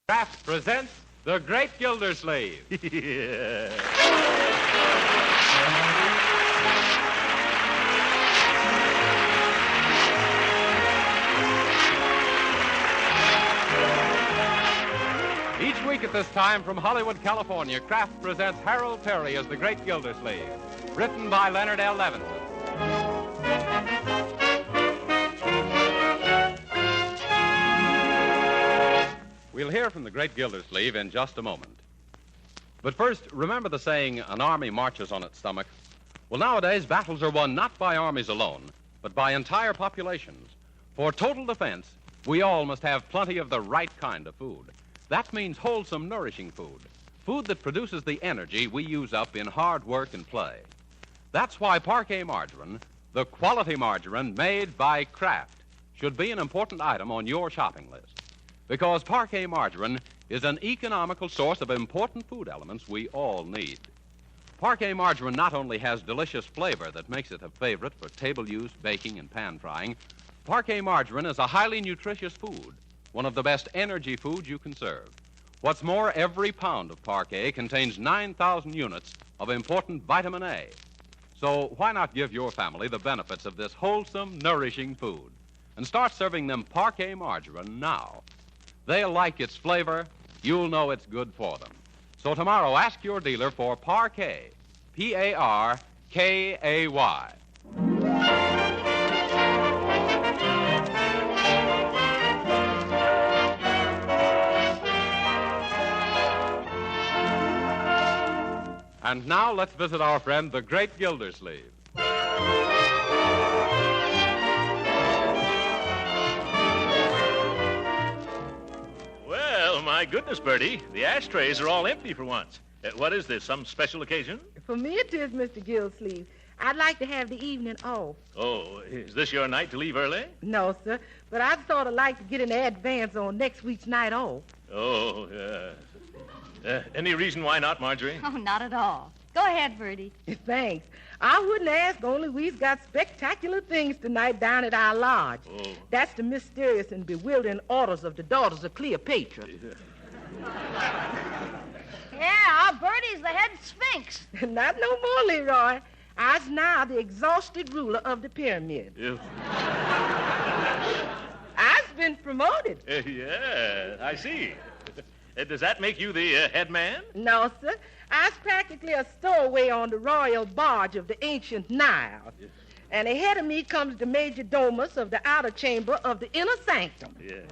Kraft presents The Great Gildersleeve. Yeah. Each week at this time from Hollywood, California, Kraft presents Harold Perry as The Great Gildersleeve, written by Leonard L. Levinson. We'll hear from the Great Gildersleeve in just a moment. But first, remember the saying, an army marches on its stomach? Well, nowadays, battles are won not by armies alone, but by entire populations. For total defense, we all must have plenty of the right kind of food. That means wholesome, nourishing food. Food that produces the energy we use up in hard work and play. That's why Parquet margarine, the quality margarine made by Kraft, should be an important item on your shopping list. Because Parquet margarine is an economical source of important food elements we all need. Parquet margarine not only has delicious flavor that makes it a favorite for table use, baking, and pan frying, Parquet margarine is a highly nutritious food, one of the best energy foods you can serve. What's more, every pound of Parquet contains 9,000 units of important vitamin A. So why not give your family the benefits of this wholesome, nourishing food and start serving them Parquet margarine now? They'll like its flavor. You'll know it's good for them. So tomorrow, ask your dealer for Parquet, P-A-R-K-A-Y. And now let's visit our friend, the Great Gildersleeve. My goodness, Bertie, the ashtrays are all empty for once. What is this, some special occasion? For me it is, Mr. Gildersleeve. I'd like to have the evening off. Oh, is this your night to leave early? No, sir, but I'd sort of like to get an advance on next week's night off. Oh, any reason why not, Marjorie? Oh, not at all. Go ahead, Bertie. Thanks. I wouldn't ask, only we've got spectacular things tonight down at our lodge. Oh. That's the mysterious and bewildering orders of the daughters of Cleopatra. Yeah, our Bertie's the head sphinx. Not no more, Leroy. I's now the exhausted ruler of the pyramid. Yeah. I've been promoted. Yeah, I see. Does that make you the head man? No, sir. I's practically a stowaway on the royal barge of the ancient Nile. Yes. And ahead of me comes the major domus of the outer chamber of the inner sanctum. Yeah.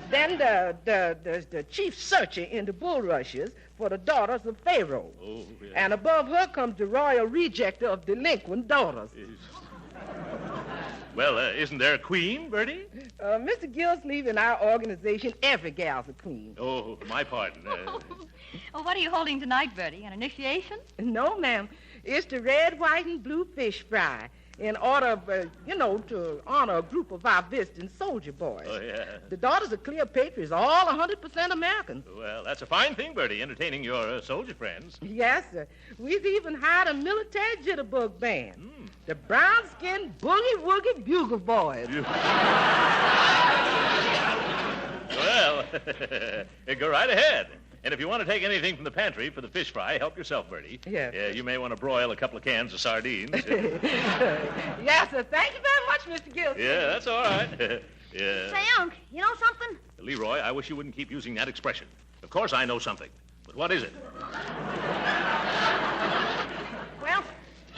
Then the chief searcher in the bulrushes for the daughters of Pharaoh. Oh, yeah. And above her comes the royal rejecter of delinquent daughters. Well, isn't there a queen, Bertie? Mr. Gildersleeve, in our organization, every gal's a queen. Oh, my pardon. Well, what are you holding tonight, Bertie? An initiation? No, ma'am. It's the red, white, and blue fish fry in order of, to honor a group of our visiting soldier boys. Oh, yeah. The daughters of Cleopatra is all 100% Americans. Well, that's a fine thing, Bertie, entertaining your soldier friends. Yes, sir. We've even hired a military jitterbug band. The brown-skinned boogie-woogie bugle boys. Well, go right ahead. And if you want to take anything from the pantry for the fish fry, help yourself, Bertie. Yes. You may want to broil a couple of cans of sardines. Yes, sir. Thank you very much, Mr. Gildersleeve. Yeah, that's all right. Yeah. Say, Unc, you know something? Leroy, I wish you wouldn't keep using that expression. Of course I know something. But what is it?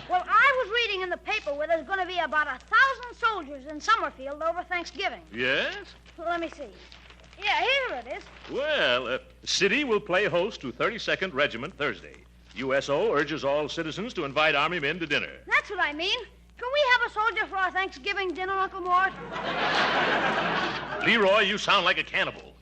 Well, I was reading in the paper where there's going to be about 1,000 soldiers in Summerfield over Thanksgiving. Yes? Well, let me see. Yeah, here it is. Well, City will play host to 32nd Regiment Thursday. USO urges all citizens to invite Army men to dinner. That's what I mean. Can we have a soldier for our Thanksgiving dinner, Uncle Mort? Leroy, you sound like a cannibal.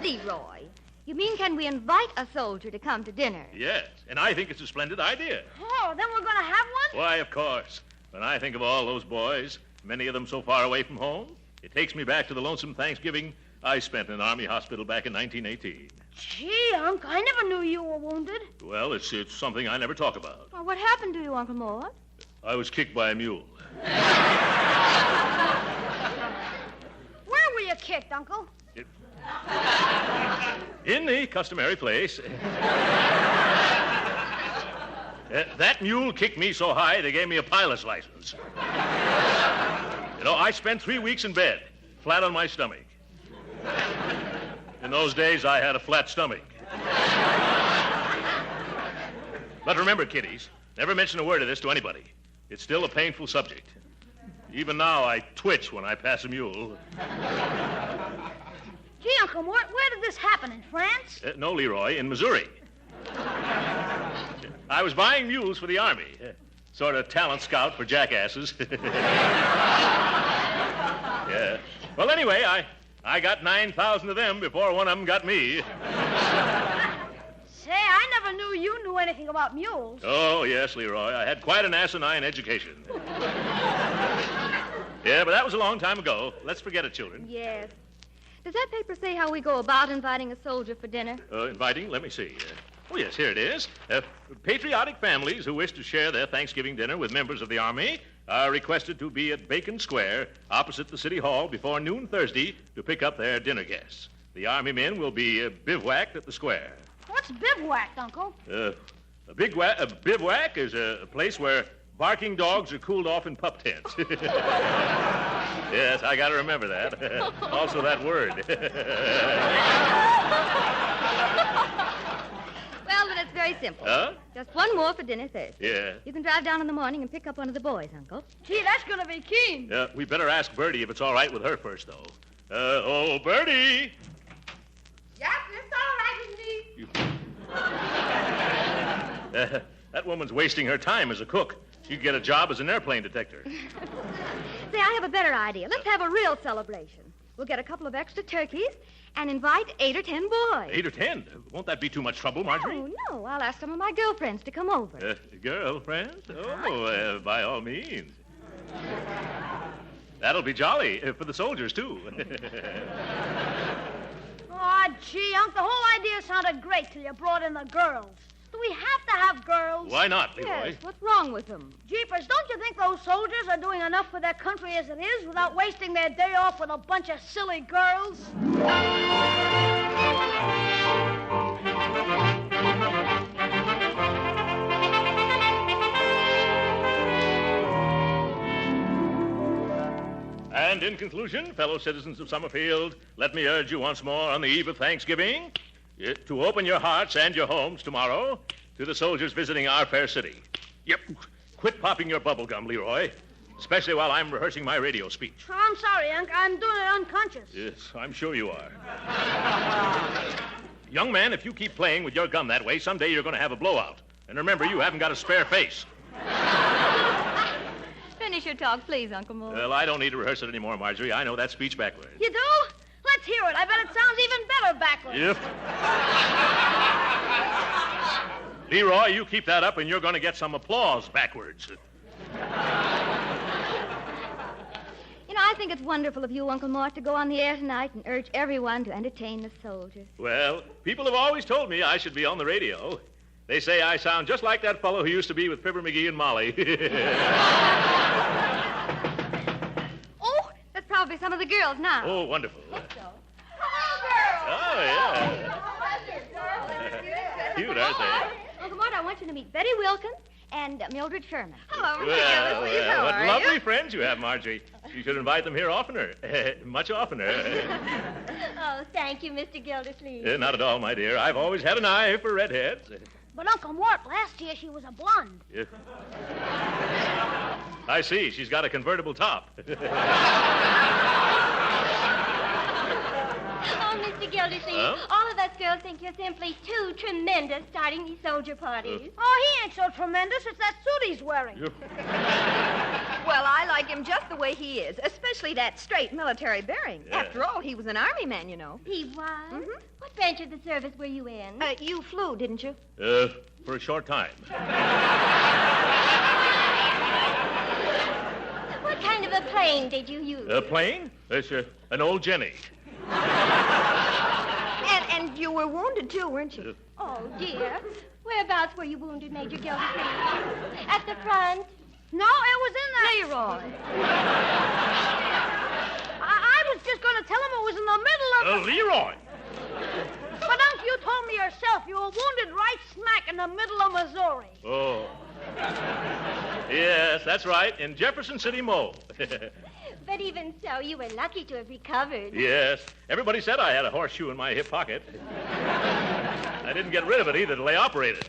Leroy, you mean can we invite a soldier to come to dinner? Yes, and I think it's a splendid idea. Oh, then we're going to have one? Why, of course. When I think of all those boys, many of them so far away from home, it takes me back to the lonesome Thanksgiving I spent in an Army hospital back in 1918. Gee, Unc, I never knew you were wounded. Well, it's something I never talk about. Well, what happened to you, Uncle Mort? I was kicked by a mule. Where were you kicked, Uncle? It, In the customary place. That mule kicked me so high they gave me a pilot's license. You know, I spent 3 weeks in bed, flat on my stomach. In those days, I had a flat stomach. But remember, kiddies, never mention a word of this to anybody. It's still a painful subject. Even now, I twitch when I pass a mule. Gee, Uncle Mort, where did this happen? In France? No, Leroy, in Missouri. I was buying mules for the Army. Sort of talent scout for jackasses. Yeah. Well, anyway, I got 9,000 of them before one of them got me. Say, I never knew you knew anything about mules. Oh, yes, Leroy. I had quite an asinine education. Yeah, but that was a long time ago. Let's forget it, children. Yes. Does that paper say how we go about inviting a soldier for dinner? Inviting? Let me see. Oh, yes, here it is. Patriotic families who wish to share their Thanksgiving dinner with members of the Army are requested to be at Bacon Square, opposite the City Hall, before noon Thursday to pick up their dinner guests. The Army men will be bivouacked at the square. What's bivouacked, Uncle? A bivouac is a place where barking dogs are cooled off in pup tents. Yes, I got to remember that. Also that word. Well, then it's very simple. Huh? Just one more for dinner Thursday. Yeah. You can drive down in the morning and pick up one of the boys, Uncle. Gee, that's going to be keen. We better ask Bertie if it's all right with her first, though. Bertie! Yes, it's all right with me. That woman's wasting her time as a cook. She could get a job as an airplane detector. Say, I have a better idea. Let's have a real celebration. We'll get a couple of extra turkeys and invite 8 or 10 boys. 8 or 10? Won't that be too much trouble, Marjorie? Oh, no. I'll ask some of my girlfriends to come over. Girlfriends? Oh, by all means. That'll be jolly for the soldiers, too. Oh, gee, Unc, the whole idea sounded great till you brought in the girls. Do we have to have girls? Why not, Leroy? Yes, what's wrong with them? Jeepers, don't you think those soldiers are doing enough for their country as it is without wasting their day off with a bunch of silly girls? And in conclusion, fellow citizens of Summerfield, let me urge you once more on the eve of Thanksgiving to open your hearts and your homes tomorrow to the soldiers visiting our fair city. Yep. Quit popping your bubble gum, Leroy, especially while I'm rehearsing my radio speech. Oh, I'm sorry, Unc. I'm doing it unconscious. Yes, I'm sure you are. Young man, if you keep playing with your gum that way, someday you're going to have a blowout. And remember, you haven't got a spare face. Finish your talk, please, Uncle Mort. Well, I don't need to rehearse it anymore, Marjorie. I know that speech backwards. You do? Let's hear it. I bet it sounds even better backwards. Yep. Leroy, you keep that up and you're going to get some applause backwards. You know, I think it's wonderful of you, Uncle Mort, to go on the air tonight and urge everyone to entertain the soldiers. Well, people have always told me I should be on the radio. They say I sound just like that fellow who used to be with Fibber McGee and Molly. Oh, that's probably some of the girls now. Oh, wonderful. Hello, girls. Oh, yeah. Cute, aren't they? Uncle Mort, I want you to meet Betty Wilkins and Mildred Sherman. Hello, Well, what are lovely you? friends you have, Marjorie. You should invite them here oftener. Much oftener. Oh, thank you, Mr. Gildersleeve. Not at all, my dear. I've always had an eye for redheads. But Uncle Mort, last year she was a blonde. Yeah. I see. She's got a convertible top. Oh, Mr. Gildersleeve, Huh? all of us girls think you're simply too tremendous starting these soldier parties. Oh, he ain't so tremendous. It's that suit he's wearing. Well, I like him just the way he is, especially that straight military bearing. Yeah. After all, he was an army man, you know. He was? Mhm. What branch of the service were you in? You flew, didn't you? For a short time. What kind of a plane did you use? A plane? It's an old Jenny. And you were wounded, too, weren't you? Oh, dear. Whereabouts were you wounded, Major Gildersleeve? At the front? No, it was in the... Leroy. I was just going to tell him it was in the middle of the... Leroy! But me yourself. You were wounded right smack in the middle of Missouri. Oh. Yes, that's right, in Jefferson City, Mo. But even so, you were lucky to have recovered. Yes. Everybody said I had a horseshoe in my hip pocket. I didn't get rid of it either till they operated.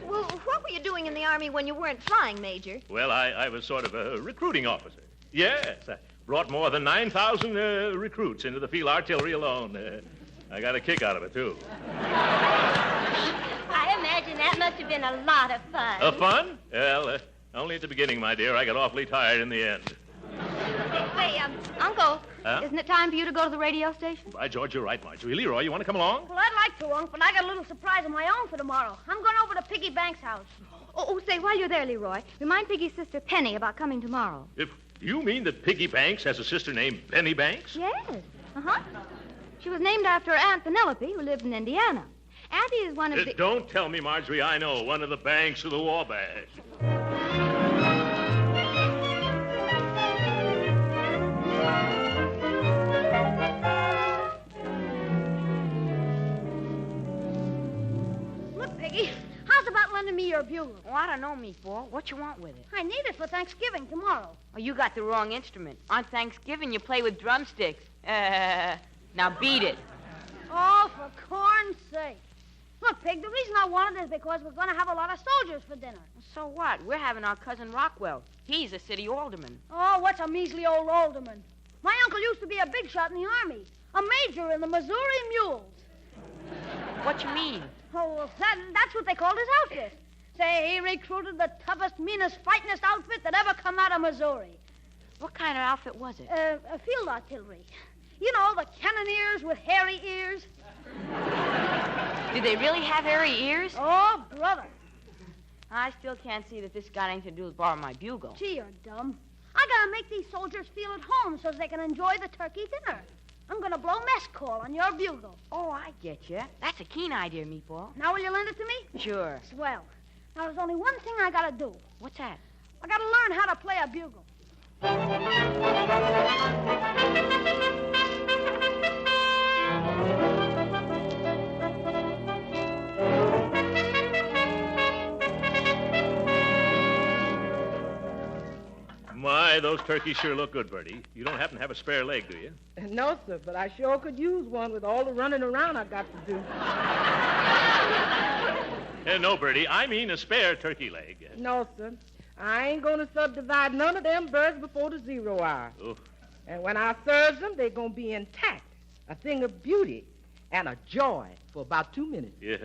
Well, what were you doing in the Army when you weren't flying, Major? Well, I was sort of a recruiting officer. Yes, I brought more than 9,000 recruits into the field artillery alone. I got a kick out of it, too. I imagine that must have been a lot of fun. Fun? Well, only at the beginning, my dear. I got awfully tired in the end. Say, Uncle, Huh? isn't it time for you to go to the radio station? By George, you're right, Marjorie. Leroy, you want to come along? Well, I'd like to, Unc, but I got a little surprise of my own for tomorrow. I'm going over to Piggy Banks' house. Say, while you're there, Leroy, remind Piggy's sister Penny about coming tomorrow. If you mean that Piggy Banks has a sister named Penny Banks? Yes. Uh-huh. She was named after her Aunt Penelope, who lived in Indiana. Auntie is one of the... Don't tell me, Marjorie, I know. One of the Banks of the Wabash. Look, Piggy, how's about lending me your bugle? Oh, I don't know, Meatball. What you want with it? I need it for Thanksgiving tomorrow. Oh, you got the wrong instrument. On Thanksgiving, you play with drumsticks. Now beat it. Oh, for corn's sake. Look, Pig, the reason I wanted it is because we're going to have a lot of soldiers for dinner. So what? We're having our cousin Rockwell. He's a city alderman. Oh, what's a measly old alderman? My uncle used to be a big shot in the Army, a major in the Missouri Mules. What you mean? Oh, well, that's what they called his outfit. Say, he recruited the toughest, meanest, fightingest outfit that ever come out of Missouri. What kind of outfit was it? Field artillery. You know, the cannoneers with hairy ears. Did they really have hairy ears? Oh, brother. I still can't see that this got anything to do with borrowing my bugle. Gee, you're dumb. I gotta make these soldiers feel at home so they can enjoy the turkey dinner. I'm gonna blow mess call on your bugle. Oh, I get you. That's a keen idea, Meatball. Now will you lend it to me? Sure. Swell. Now there's only one thing I gotta do. What's that? I gotta learn how to play a bugle. My, those turkeys sure look good, Bertie. You don't happen to have a spare leg, do you? No, sir, but I sure could use one with all the running around I got to do. No, Bertie, I mean a spare turkey leg. No, sir. I ain't going to subdivide none of them birds before the 0 hour. Oh. And when I serve them, they're going to be intact, a thing of beauty and a joy for about 2 minutes. Yeah.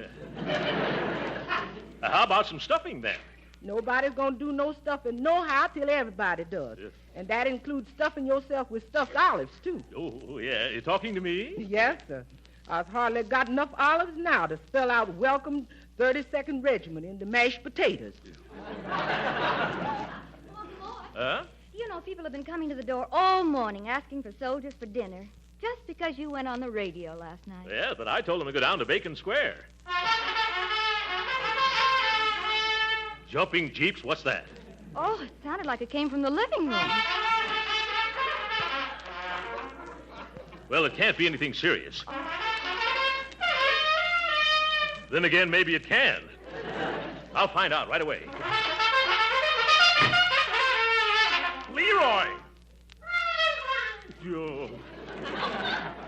How about some stuffing, then? Nobody's going to do no stuffing nohow till everybody does. Yes. And that includes stuffing yourself with stuffed olives, too. Oh, yeah. You talking to me? Yes, sir. I've hardly got enough olives now to spell out welcome 32nd Regiment in the mashed potatoes. Huh? You know, people have been coming to the door all morning asking for soldiers for dinner just because you went on the radio last night. Yeah, but I told them to go down to Bacon Square. Jumping jeeps? What's that? Oh, it sounded like it came from the living room. Well, it can't be anything serious. Then again, maybe it can. I'll find out right away. Leroy! Joe.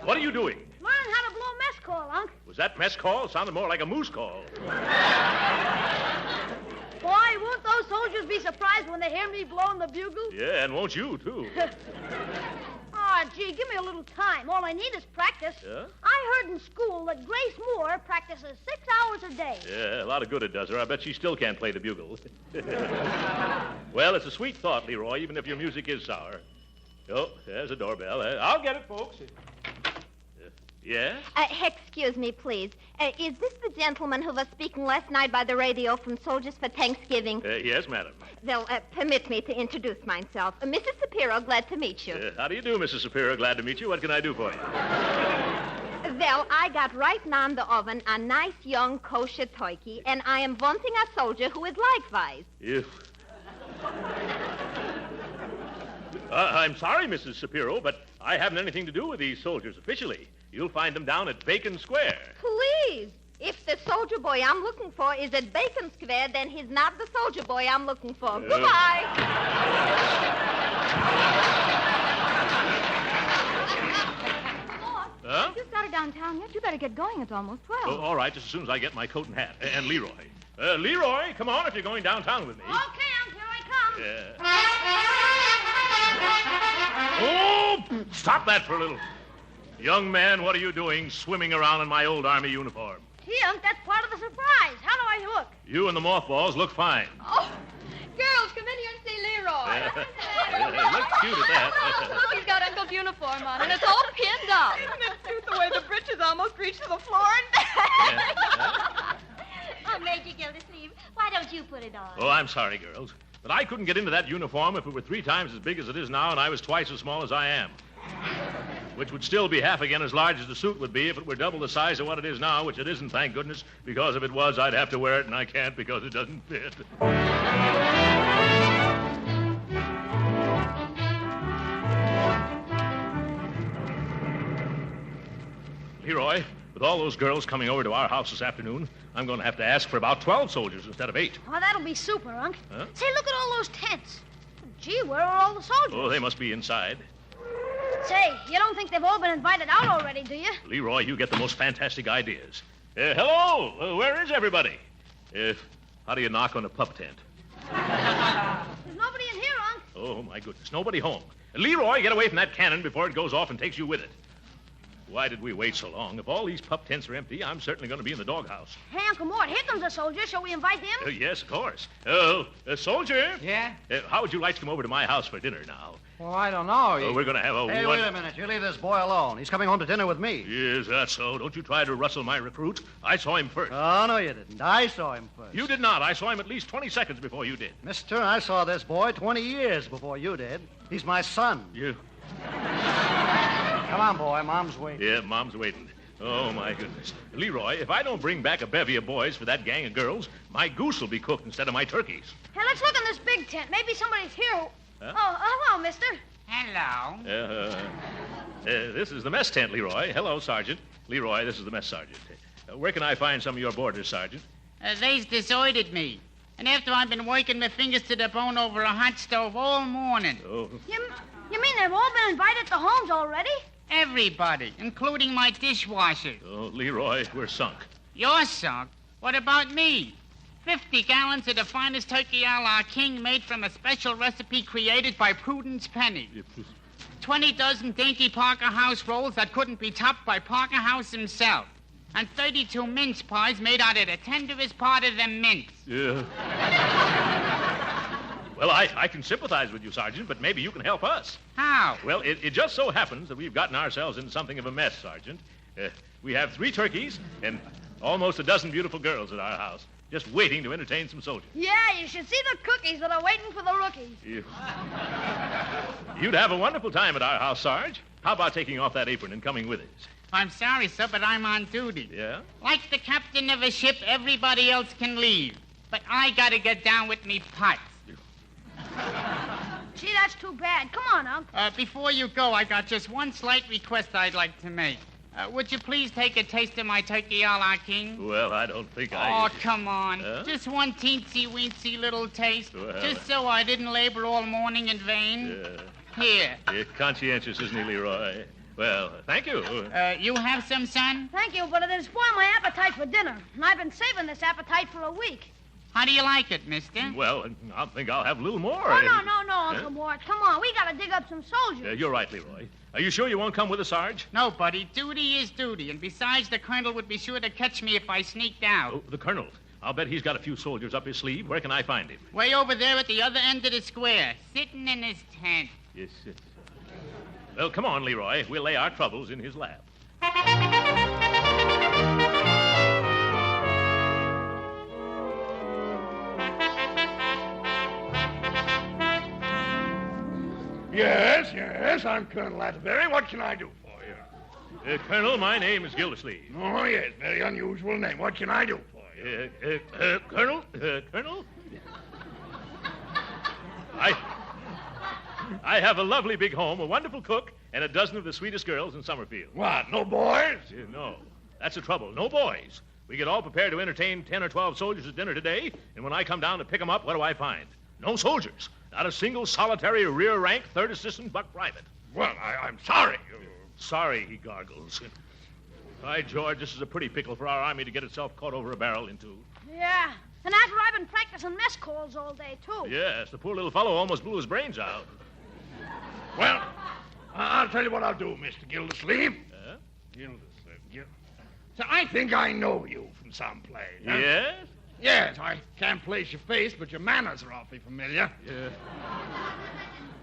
What are you doing? Learn how to blow mess call, Unc. Was that mess call? It sounded more like a moose call. Boy, won't those soldiers be surprised when they hear me blowing the bugle? Yeah, and won't you, too? Oh, gee, give me a little time. All I need is practice. Yeah? I heard in school that Grace Moore practices 6 hours a day. Yeah, a lot of good it does her. I bet she still can't play the bugle. Well, it's a sweet thought, Leroy, even if your music is sour. Oh, there's a doorbell. I'll get it, folks. Yes? Excuse me, please. Is this the gentleman who was speaking last night by the radio from Soldiers for Thanksgiving? Yes, madam. Well, permit me to introduce myself. Mrs. Shapiro, glad to meet you. How do you do, Mrs. Shapiro? Glad to meet you. What can I do for you? Well, I got right now in the oven a nice young kosher turkey, and I am wanting a soldier who is likewise. I'm sorry, Mrs. Shapiro, but I haven't anything to do with these soldiers officially. You'll find them down at Bacon Square. Please. If the soldier boy I'm looking for is at Bacon Square, then he's not the soldier boy I'm looking for. Goodbye. Huh? You started downtown yet? You better get going. It's almost 12. Oh, all right, just as soon as I get my coat and hat. And Leroy. Leroy, come on if you're going downtown with me. Okay, Unc, here I come. Oh, stop that for a little. Young man, what are you doing swimming around in my old Army uniform? Gee, Unc, that's part of the surprise. How do I look? You and the mothballs look fine. Oh, girls, come in here and see Leroy. Looks cute at that. Look, he's got Uncle's uniform on, and it's all pinned up. Isn't it cute the way the breeches almost reach to the floor and back? Oh, Major Gildersleeve, why don't you put it on? Oh, I'm sorry, girls. But I couldn't get into that uniform if it were 3 times as big as it is now and I was twice as small as I am. Which would still be half again as large as the suit would be if it were double the size of what it is now, which it isn't, thank goodness, because if it was, I'd have to wear it, and I can't because it doesn't fit. Leroy, with all those girls coming over to our house this afternoon, I'm going to have to ask for about 12 soldiers instead of 8. Oh, that'll be super, Unc. Huh? Say, look at all those tents. Gee, where are all the soldiers? Oh, they must be inside. Say, you don't think they've all been invited out already, do you? Leroy, you get the most fantastic ideas. Hello, where is everybody? How do you knock on a pup tent? There's nobody in here, Unc. Oh, my goodness, nobody home. Leroy, get away from that cannon before it goes off and takes you with it. Why did we wait so long? If all these pup tents are empty, I'm certainly going to be in the doghouse. Hey, Uncle Mort, here comes a soldier. Shall we invite him? Yes, of course. Oh, soldier. Yeah? How would you like to come over to my house for dinner now? Well, I don't know. We're going to have a... Hey, wait a minute. You leave this boy alone. He's coming home to dinner with me. Is that so? Don't you try to rustle my recruit. I saw him first. Oh, no, you didn't. I saw him first. You did not. I saw him at least 20 seconds before you did. Mister, I saw this boy 20 years before you did. He's my son. You... Come on, boy. Mom's waiting. Yeah, Mom's waiting. Oh, my goodness. Leroy, if I don't bring back a bevy of boys for that gang of girls, my goose will be cooked instead of my turkeys. Hey, let's look in this big tent. Maybe somebody's here. Huh? Oh, hello, mister. Hello. This is the mess tent, Leroy. Hello, Sergeant. Leroy, this is the mess sergeant. Where can I find some of your boarders, Sergeant? They's deserted me. And after I've been working my fingers to the bone over a hot stove all morning. Oh. You mean they've all been invited to homes already? Everybody, including my dishwasher. Oh, Leroy, we're sunk. You're sunk. What about me? 50 gallons of the finest turkey a la king made from a special recipe created by Prudence Penny. 20 dozen dainty Parker House rolls that couldn't be topped by Parker House himself. And 32 mince pies made out of the tenderest part of the mince. Yeah. Well, I can sympathize with you, Sergeant, but maybe you can help us. How? Well, it just so happens that we've gotten ourselves into something of a mess, Sergeant. We have 3 turkeys and almost a dozen beautiful girls at our house, just waiting to entertain some soldiers. Yeah, you should see the cookies that are waiting for the rookies. You'd have a wonderful time at our house, Sarge. How about taking off that apron and coming with us? I'm sorry, sir, but I'm on duty. Yeah? Like the captain of a ship, everybody else can leave. But I gotta get down with me pots. Gee, that's too bad. Come on, Unc. Before you go, I got just one slight request I'd like to make. Would you please take a taste of my turkey a la king? Well, I don't think Oh, come on. Huh? Just one teensy-weensy little taste. Well, just so I didn't labor all morning in vain. Here. Conscientious, isn't he, Leroy? Well, thank you. You have some, son? Thank you, but it'll spoil my appetite for dinner. And I've been saving this appetite for a week. How do you like it, mister? Well, I think I'll have a little more. Oh, no, Uncle Mort. Come on, we gotta dig up some soldiers. You're right, Leroy. Are you sure you won't come with us, Sarge? No, buddy. Duty is duty. And besides, the colonel would be sure to catch me if I sneaked out. Oh, the colonel. I'll bet he's got a few soldiers up his sleeve. Where can I find him? Way over there at the other end of the square, sitting in his tent. Yes. Well, come on, Leroy. We'll lay our troubles in his lap. Yes, I'm Colonel Atterbury. What can I do for you? Colonel, my name is Gildersleeve. Oh, yes, very unusual name. What can I do for you? Colonel? Colonel? I have a lovely big home, a wonderful cook, and a dozen of the sweetest girls in Summerfield. What, no boys? No. That's the trouble. No boys. We get all prepared to entertain 10 or 12 soldiers at dinner today, and when I come down to pick them up, what do I find? No soldiers. Not a single solitary rear-rank third assistant buck private. Well, I'm sorry. Sorry, he gargles. By George, this is a pretty pickle for our army to get itself caught over a barrel into. Yeah, and after I've been practicing mess calls all day, too. Yes, the poor little fellow almost blew his brains out. Well, I'll tell you what I'll do, Mr. Gildersleeve. Gildersleeve. So I think I know you from someplace. Huh? Yes? Yes, I can't place your face, but your manners are awfully familiar. Yeah.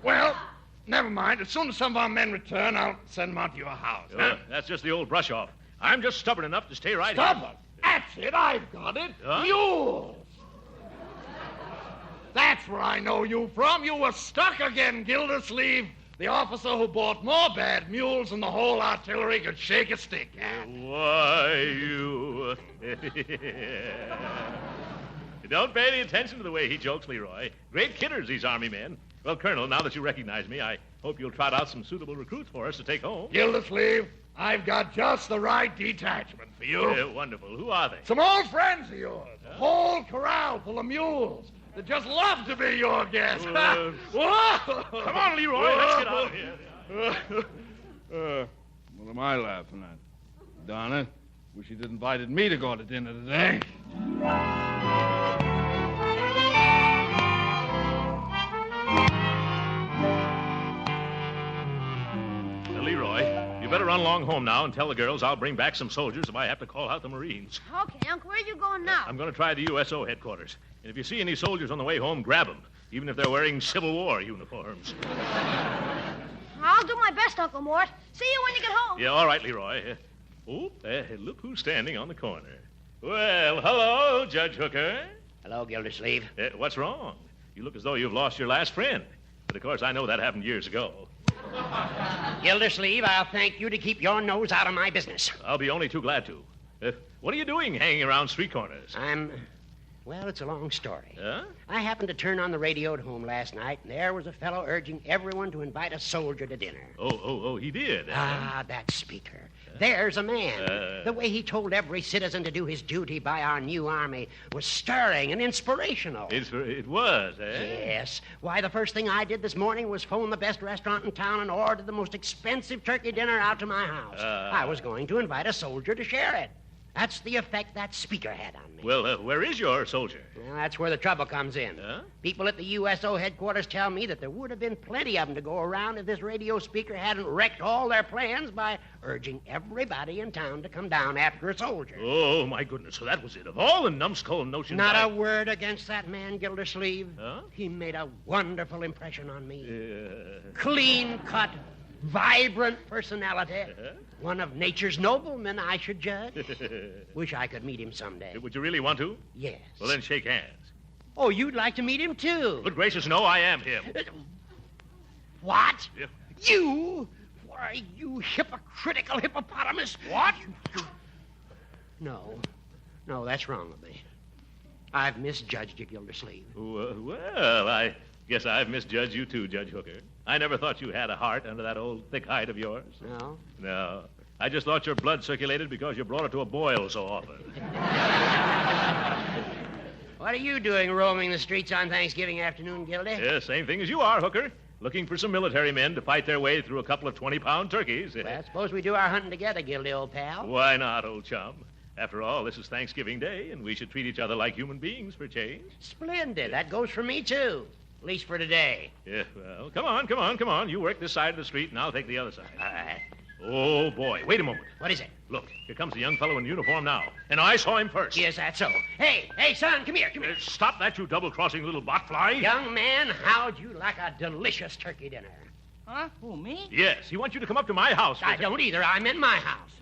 Well, never mind. As soon as some of our men return, I'll send them out to your house. Huh? That's just the old brush-off. I'm just stubborn enough to stay right Stubborn? here. That's it. I've got it. Huh? Mules. That's where I know you from. You were stuck again, Gildersleeve. The officer who bought more bad mules than the whole artillery could shake a stick at. Why, you... Don't pay any attention to the way he jokes, Leroy. Great kidders, these Army men. Well, Colonel, now that you recognize me, I hope you'll trot out some suitable recruits for us to take home. Gildersleeve, I've got just the right detachment for you. Wonderful. Who are they? Some old friends of yours. A whole corral full of mules. They'd just love to be your guests. Come on, Leroy. Let's get out of here. What am I laughing at? Darn it. Wish you'd invited me to go to dinner today. Leroy, you better run along home now and tell the girls I'll bring back some soldiers if I have to call out the Marines. Okay, Uncle, where are you going now? I'm going to try the USO headquarters. And if you see any soldiers on the way home, grab them, even if they're wearing Civil War uniforms. I'll do my best, Uncle Mort. See you when you get home. Yeah, all right, Leroy. Look who's standing on the corner. Well, hello, Judge Hooker. Hello, Gildersleeve. What's wrong? You look as though you've lost your last friend. But, of course, I know that happened years ago. Gildersleeve, I'll thank you to keep your nose out of my business. I'll be only too glad to. What are you doing hanging around street corners? Well, it's a long story. Huh? I happened to turn on the radio at home last night, and there was a fellow urging everyone to invite a soldier to dinner. Oh, he did. That speaker. There's a man. The way he told every citizen to do his duty by our new army was stirring and inspirational. It was, Yes. Why, the first thing I did this morning was phone the best restaurant in town and order the most expensive turkey dinner out to my house. I was going to invite a soldier to share it. That's the effect that speaker had on me. Well, where is your soldier? Well, that's where the trouble comes in. People at the USO headquarters tell me that there would have been plenty of them to go around if this radio speaker hadn't wrecked all their plans by urging everybody in town to come down after a soldier. Oh, my goodness. So that was it. Of all the numbskull notions... Not a word against that man, Gildersleeve. Huh? He made a wonderful impression on me. Clean-cut, vibrant personality. One of nature's noblemen, I should judge. Wish I could meet him someday. Would you really want to? Yes. Well, then shake hands. Oh, you'd like to meet him, too? Good gracious, no, I am him. What? Yeah. You? Why, you hypocritical hippopotamus. What? No, that's wrong of me. I've misjudged you, Gildersleeve. Well, I guess I've misjudged you, too, Judge Hooker. I never thought you had a heart under that old thick hide of yours. No? No. I just thought your blood circulated because you brought it to a boil so often. What are you doing roaming the streets on Thanksgiving afternoon, Gildy? Yeah, same thing as you are, Hooker. Looking for some military men to fight their way through a couple of 20-pound turkeys. Well, suppose we do our hunting together, Gildy, old pal. Why not, old chum? After all, this is Thanksgiving Day, and we should treat each other like human beings for change. Splendid. That goes for me, too. At least for today. Yeah, well, come on. You work this side of the street, and I'll take the other side. All right. Oh, boy. Wait a moment. What is it? Look, here comes a young fellow in uniform now. And I saw him first. Yes, that's so. Hey, son, come here. Stop that, you double-crossing little botfly. Young man, how'd you like a delicious turkey dinner? Huh? Who, me? Yes, he wants you to come up to my house. I don't either. I'm in my house.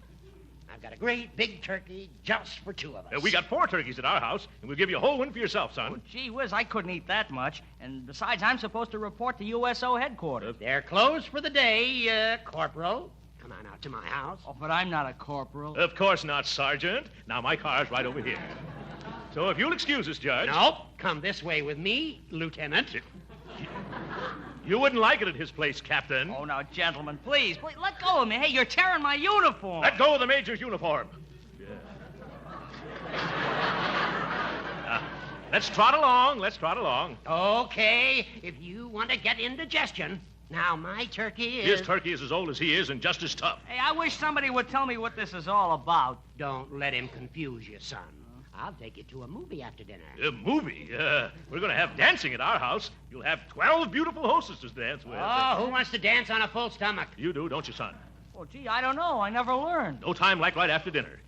I've got a great big turkey just for two of us. We got 4 turkeys at our house, and we'll give you a whole one for yourself, son. Oh, gee whiz, I couldn't eat that much. And besides, I'm supposed to report to USO headquarters. They're closed for the day, Corporal. Come on out to my house. Oh, but I'm not a corporal. Of course not, Sergeant. Now, my car's right over here. So if you'll excuse us, Judge... Nope. Come this way with me, Lieutenant. You wouldn't like it at his place, Captain. Oh, now, gentlemen, please, let go of me. Hey, you're tearing my uniform. Let go of the major's uniform. Yeah. Let's trot along. Okay, if you want to get indigestion. Now, my turkey is... His turkey is as old as he is and just as tough. Hey, I wish somebody would tell me what this is all about. Don't let him confuse you, son. I'll take you to a movie after dinner. A movie? We're going to have dancing at our house. You'll have 12 beautiful hostesses to dance with. Oh, who wants to dance on a full stomach? You do, don't you, son? Oh, gee, I don't know. I never learned. No time like right after dinner.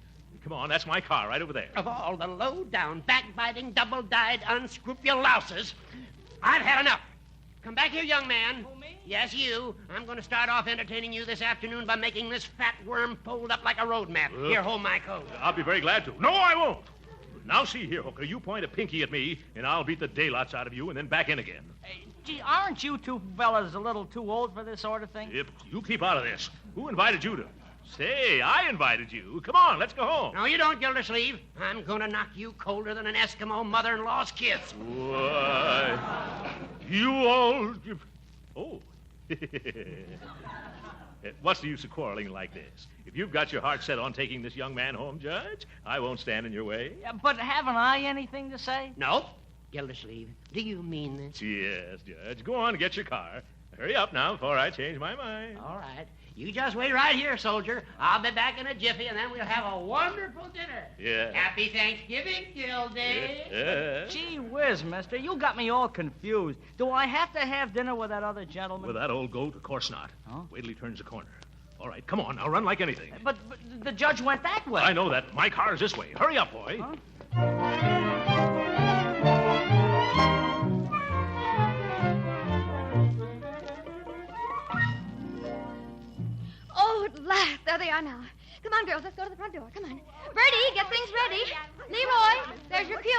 Come on, that's my car right over there. Of all the low-down, backbiting, double-dyed, unscrupulouses, I've had enough. Come back here, young man. Who, me? Yes, you. I'm going to start off entertaining you this afternoon by making this fat worm fold up like a road map. Here, hold my coat. I'll be very glad to. No, I won't. Now, see here, Hooker. You point a pinky at me, and I'll beat the daylights out of you and then back in again. Hey, gee, aren't you two fellas a little too old for this sort of thing? If you keep out of this. Who invited you to? Say, I invited you. Come on, let's go home. No, you don't, Gildersleeve. I'm going to knock you colder than an Eskimo mother-in-law's kiss. Why, you all... Oh. What's the use of quarreling like this? If you've got your heart set on taking this young man home, Judge, I won't stand in your way. Yeah, but haven't I anything to say? No. Gildersleeve, do you mean this? Yes, Judge. Go on and get your car. Hurry up now before I change my mind. All right. You just wait right here, soldier. I'll be back in a jiffy, and then we'll have a wonderful dinner. Yeah. Happy Thanksgiving, Gildy. Yeah. Gee whiz, mister. You got me all confused. Do I have to have dinner with that other gentleman? With that old goat? Of course not. Huh? Wait till he turns the corner. All right, come on. Now run like anything. But the judge went that way. I know that. My car is this way. Hurry up, boy. Huh? Oh, at last. There they are now. Come on, girls. Let's go to the front door. Come on. Bertie, get things ready. Leroy, there's your pew.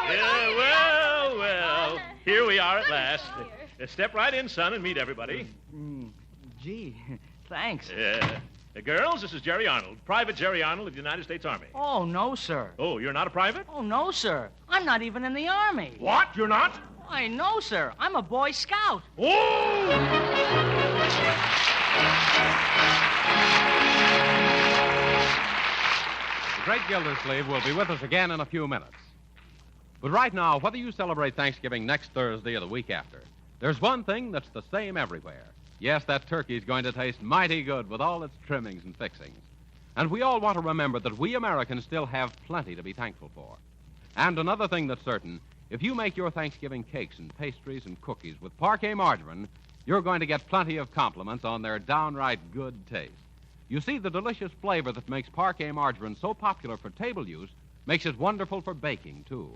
Yeah, well. Here we are at last. Step right in, son, and meet everybody. Gee, thanks. Girls, this is Jerry Arnold, Private Jerry Arnold of the United States Army. Oh, no, sir. Oh, you're not a private? Oh, no, sir. I'm not even in the Army. What? You're not? I know, sir. I'm a Boy Scout. Oh! The Great Gildersleeve will be with us again in a few minutes. But right now, whether you celebrate Thanksgiving next Thursday or the week after, there's one thing that's the same everywhere. Yes, that turkey's going to taste mighty good with all its trimmings and fixings. And we all want to remember that we Americans still have plenty to be thankful for. And another thing that's certain, if you make your Thanksgiving cakes and pastries and cookies with Parquet margarine, you're going to get plenty of compliments on their downright good taste. You see, the delicious flavor that makes Parquet margarine so popular for table use makes it wonderful for baking, too.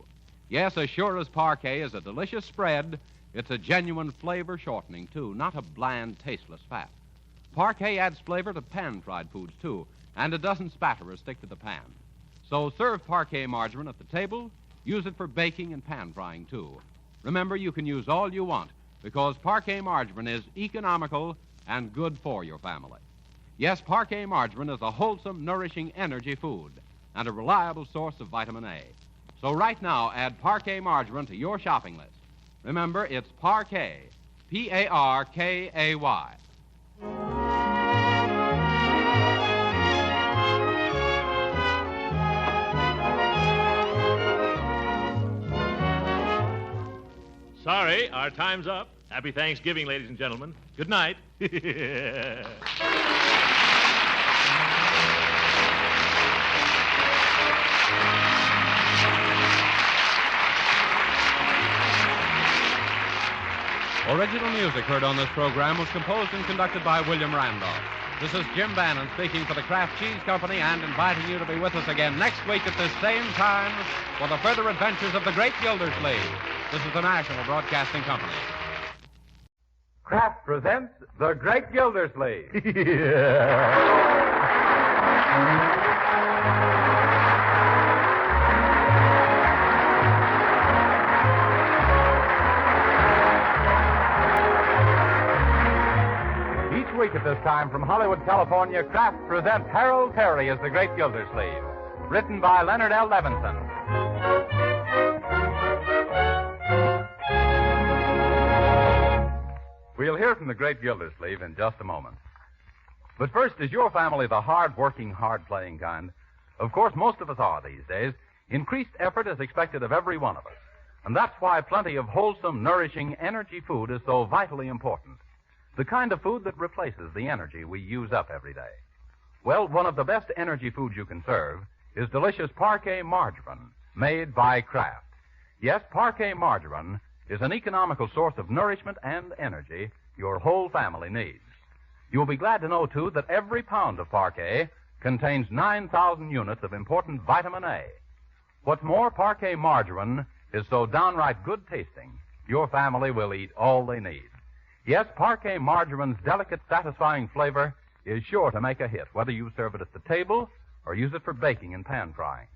Yes, as sure as Parquet is a delicious spread, it's a genuine flavor shortening, too, not a bland, tasteless fat. Parquet adds flavor to pan-fried foods, too, and it doesn't spatter or stick to the pan. So serve Parquet margarine at the table. Use it for baking and pan-frying, too. Remember, you can use all you want because Parquet margarine is economical and good for your family. Yes, Parquet margarine is a wholesome, nourishing energy food and a reliable source of vitamin A. So right now, add Parquet margarine to your shopping list. Remember, it's Parquet, P-A-R-K-A-Y. Sorry, our time's up. Happy Thanksgiving, ladies and gentlemen. Good night. Original music heard on this program was composed and conducted by William Randolph. This is Jim Bannon speaking for the Kraft Cheese Company and inviting you to be with us again next week at this same time for the further adventures of the Great Gildersleeve. This is the National Broadcasting Company. Kraft presents The Great Gildersleeve. Each week at this time from Hollywood, California, Kraft presents Harold Perry as The Great Gildersleeve. Written by Leonard L. Levinson. We'll hear from the Great Gildersleeve in just a moment. But first, is your family the hard-working, hard-playing kind? Of course, most of us are these days. Increased effort is expected of every one of us. And that's why plenty of wholesome, nourishing, energy food is so vitally important. The kind of food that replaces the energy we use up every day. Well, one of the best energy foods you can serve is delicious Parquet margarine, made by Kraft. Yes, Parquet margarine is an economical source of nourishment and energy your whole family needs. You'll be glad to know, too, that every pound of Parquet contains 9,000 units of important vitamin A. What's more, Parquet margarine is so downright good tasting, your family will eat all they need. Yes, Parquet margarine's delicate, satisfying flavor is sure to make a hit, whether you serve it at the table or use it for baking and pan frying.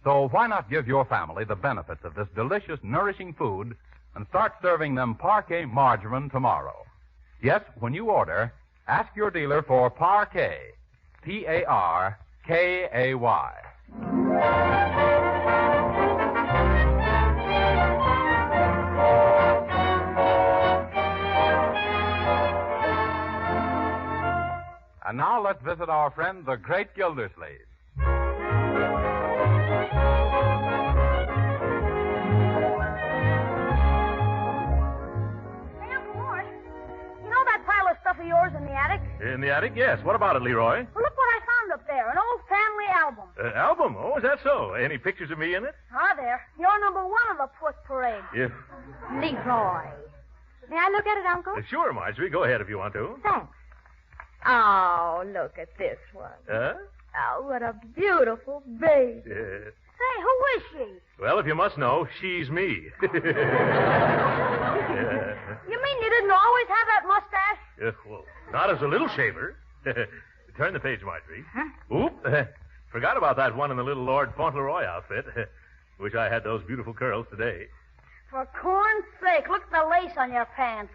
So why not give your family the benefits of this delicious, nourishing food and start serving them Parquet margarine tomorrow? Yes, when you order, ask your dealer for Parquet, P-A-R-K-A-Y. And now let's visit our friend, the Great Gildersleeve. Stuff of yours in the attic? In the attic, yes. What about it, Leroy? Well, look what I found up there. An old family album. Album? Oh, is that so? Any pictures of me in it? Ah, there. You're number one of the Puss Parade. Yeah. Leroy. May I look at it, Uncle? Sure, Marjorie. Go ahead if you want to. Thanks. Oh, look at this one. Huh? Oh, what a beautiful baby. Yeah. Say, who is she? Well, if you must know, she's me. You mean you didn't always have that mustache? Well, not as a little shaver. Turn the page, Marjorie. Huh? Oop. Forgot about that one in the little Lord Fauntleroy outfit. Wish I had those beautiful curls today. For corn's sake, look at the lace on your pants.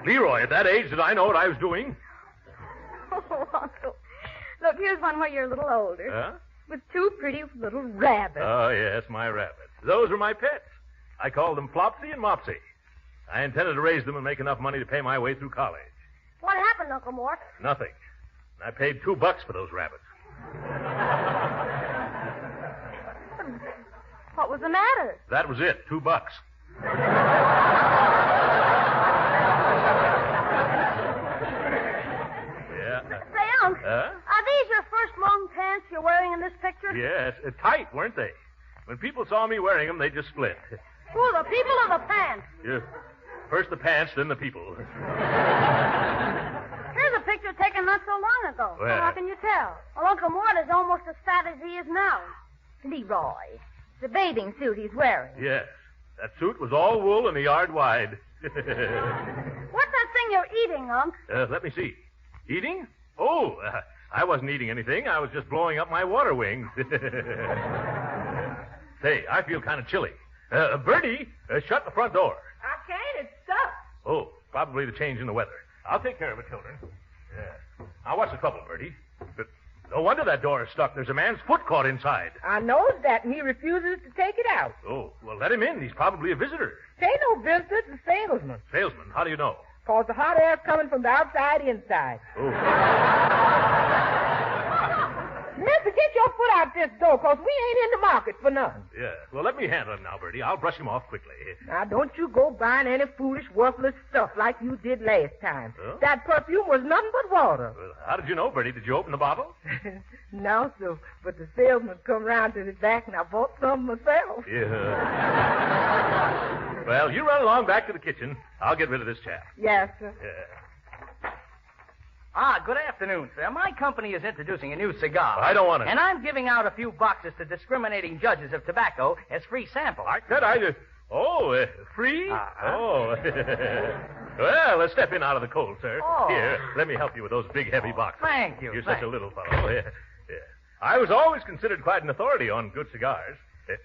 Leroy, at that age, did I know what I was doing? Oh, Uncle. Look, here's one where you're a little older. Huh? With two pretty little rabbits. Oh, yes, my rabbits. Those were my pets. I called them Flopsy and Mopsy. I intended to raise them and make enough money to pay my way through college. What happened, Uncle Mort? Nothing. I paid $2 for those rabbits. What was the matter? That was it, $2. Yeah. Say, Unc, are these your first long pants you're wearing in this picture? Yes, tight, weren't they? When people saw me wearing them, they just split. Who, the people or the pants? Yeah. First the pants, then the people. Here's a picture taken not so long ago. Well, how can you tell? Well, Uncle Mort is almost as fat as he is now. Leroy. The bathing suit he's wearing. Yes. That suit was all wool and a yard wide. What's that thing you're eating, Unc? Let me see. Eating? Oh, I wasn't eating anything. I was just blowing up my water wings. Say, I feel kind of chilly. Bertie, shut the front door. I can't. It's stuck. Oh, probably the change in the weather. I'll take care of it, children. Yeah. Now, what's the trouble, Bertie? No wonder that door is stuck. There's a man's foot caught inside. I knows that, and he refuses to take it out. Oh, well, let him in. He's probably a visitor. It ain't no visitor. It's a salesman. Salesman? How do you know? 'Cause the hot air's coming from the outside inside. Oh. Mister, get your foot out this door, 'cause we ain't in the market for nothing. Yeah. Well, let me handle him now, Bertie. I'll brush him off quickly. Now, don't you go buying any foolish, worthless stuff like you did last time. Huh? That perfume was nothing but water. Well, how did you know, Bertie? Did you open the bottle? No, sir. But the salesman come round to the back, and I bought some myself. Yeah. Well, you run along back to the kitchen. I'll get rid of this chap. Yes, sir. Yeah. Ah, good afternoon, sir. My company is introducing a new cigar. I don't want it. And I'm giving out a few boxes to discriminating judges of tobacco as free samples. Free? Uh-huh. Oh. Well, let's step in out of the cold, sir. Oh. Here, let me help you with those big, heavy boxes. Thank you. You're such a little fellow. Yeah. I was always considered quite an authority on good cigars.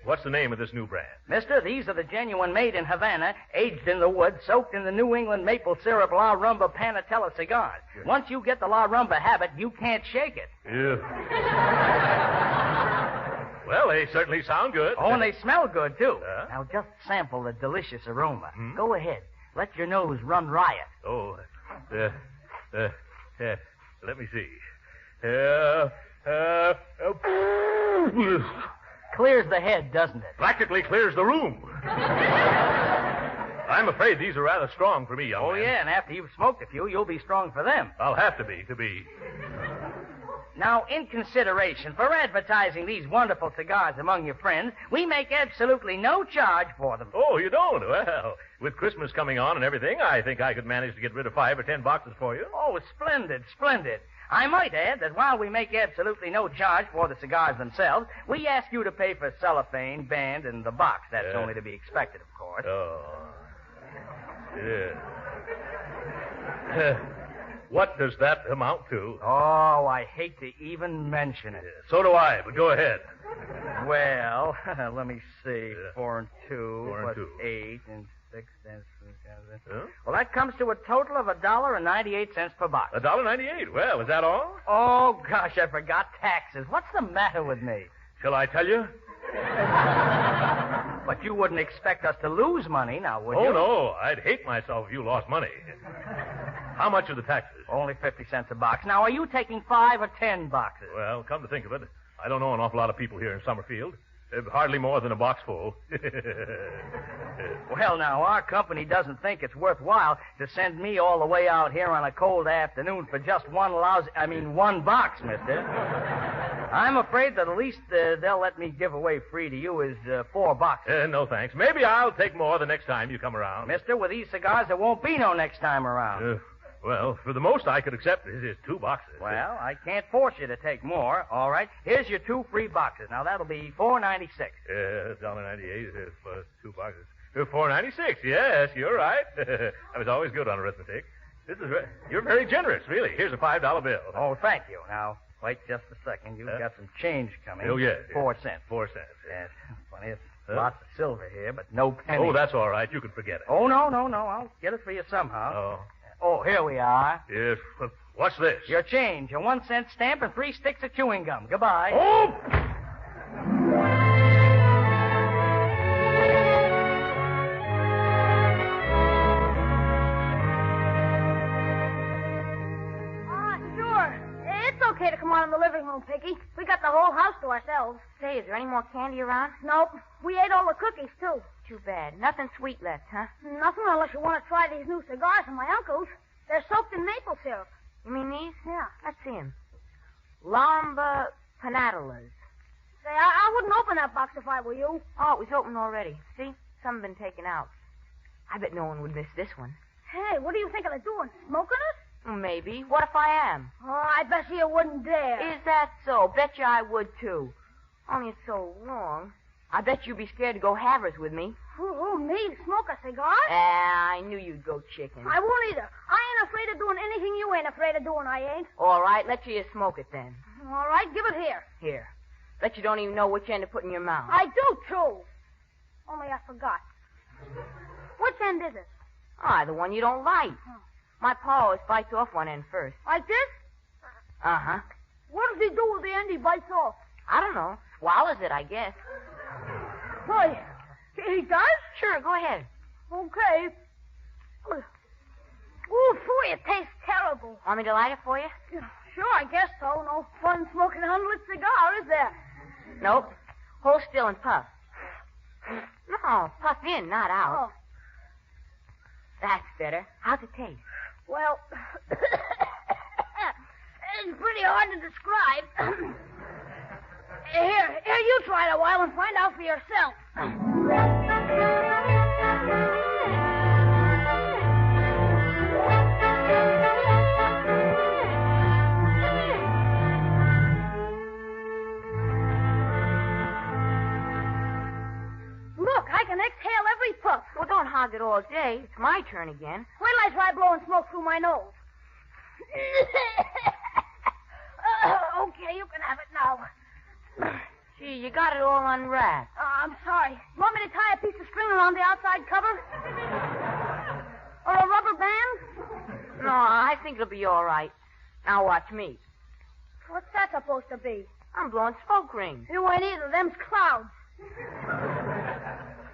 What's the name of this new brand? Mister, these are the genuine made in Havana, aged in the wood, soaked in the New England maple syrup La Rumba Panatella cigars. Once you get the La Rumba habit, you can't shake it. Yeah. Well, they certainly sound good. Oh, and they smell good, too. Now, just sample the delicious aroma. Go ahead. Let your nose run riot. Oh, let me see. Clears the head, doesn't it? Practically clears the room. I'm afraid these are rather strong for me, young man. Oh, yeah, and after you've smoked a few, you'll be strong for them. I'll have to be. Now, in consideration for advertising these wonderful cigars among your friends, we make absolutely no charge for them. Oh, you don't? Well, with Christmas coming on and everything, I think I could manage to get rid of 5 or 10 boxes for you. Oh, splendid, splendid. I might add that while we make absolutely no charge for the cigars themselves, we ask you to pay for cellophane, band, and the box. That's only to be expected, of course. Oh. Yeah. What does that amount to? Oh, I hate to even mention it. So do I, but go ahead. Well, let me see. 4 and 2 4 and plus 2. 8 and 6 and 7. Well, that comes to a total of $1.98 per box. $1.98. Well, is that all? Oh, gosh, I forgot taxes. What's the matter with me? Shall I tell you? But you wouldn't expect us to lose money now, would you? Oh, no. I'd hate myself if you lost money. How much are the taxes? Only 50 cents a box. Now, are you taking 5 or 10 boxes? Well, come to think of it, I don't know an awful lot of people here in Summerfield. Hardly more than a box full. Well, now, our company doesn't think it's worthwhile to send me all the way out here on a cold afternoon for just one box, mister. I'm afraid that the least they'll let me give away free to you is 4 boxes. No, thanks. Maybe I'll take more the next time you come around. Mister, with these cigars, there won't be no next time around. Well, for the most I could accept is 2 boxes. Well, I can't force you to take more. All right. Here's your 2 free boxes. Now, that'll be $4.96. $1.98 plus 2 boxes. $4.96. Yes, you're right. I was always good on arithmetic. You're very generous, really. Here's a $5 bill. Oh, thank you. Now, wait just a second. You've got some change coming. Oh, yes. 4 cents. 4 cents. Yes. Funny, it's lots of silver here, but no pennies. Oh, that's all right. You can forget it. Oh, no. I'll get it for you somehow. Oh, here we are. Yes. What's this? Your change. A 1 cent stamp and 3 sticks of chewing gum. Goodbye. Oh! Sure. It's okay to come on in the living room, Piggy. We got the whole house to ourselves. Say, is there any more candy around? Nope. We ate all the cookies, too. Too bad. Nothing sweet left, huh? Nothing unless you want to try these new cigars from my uncle's. They're soaked in maple syrup. You mean these? Yeah. Let's see them. Lamba Panatellas. Say, I wouldn't open that box if I were you. Oh, it was open already. See? Some have been taken out. I bet no one would miss this one. Hey, what are you thinking of doing? Smoking it? Maybe. What if I am? Oh, I bet you wouldn't dare. Is that so? Bet you I would, too. Only it's so long. I bet you'd be scared to go havers with me. Who, me? Smoke a cigar? I knew you'd go chicken. I won't either. I ain't afraid of doing anything you ain't afraid of doing, I ain't. All right, let you smoke it then. All right, give it here. Here. Bet you don't even know which end to put in your mouth. I do, too. Only I forgot. Which end is it? The one you don't like. My pa always bites off one end first. Like this? Uh-huh. What does he do with the end he bites off? I don't know. Swallows it, I guess. Why, he does? Sure, go ahead. Okay. Ooh, phew, it tastes terrible. Want me to light it for you? Sure, I guess so. No fun smoking a 100 cigar, is there? Nope. Hold still and puff. No, puff in, not out. Oh. That's better. How's it taste? Well, it's pretty hard to describe. Here, you try it a while and find out for yourself. Look, I can exhale every puff. Well, don't hog it all day. It's my turn again. Wait till I try blowing smoke through my nose. Okay, you can have it now. Gee, you got it all unwrapped. I'm sorry. You want me to tie a piece of string around the outside cover? Or a rubber band? No, I think it'll be all right. Now watch me. What's that supposed to be? I'm blowing smoke rings. You ain't either. Them's clouds.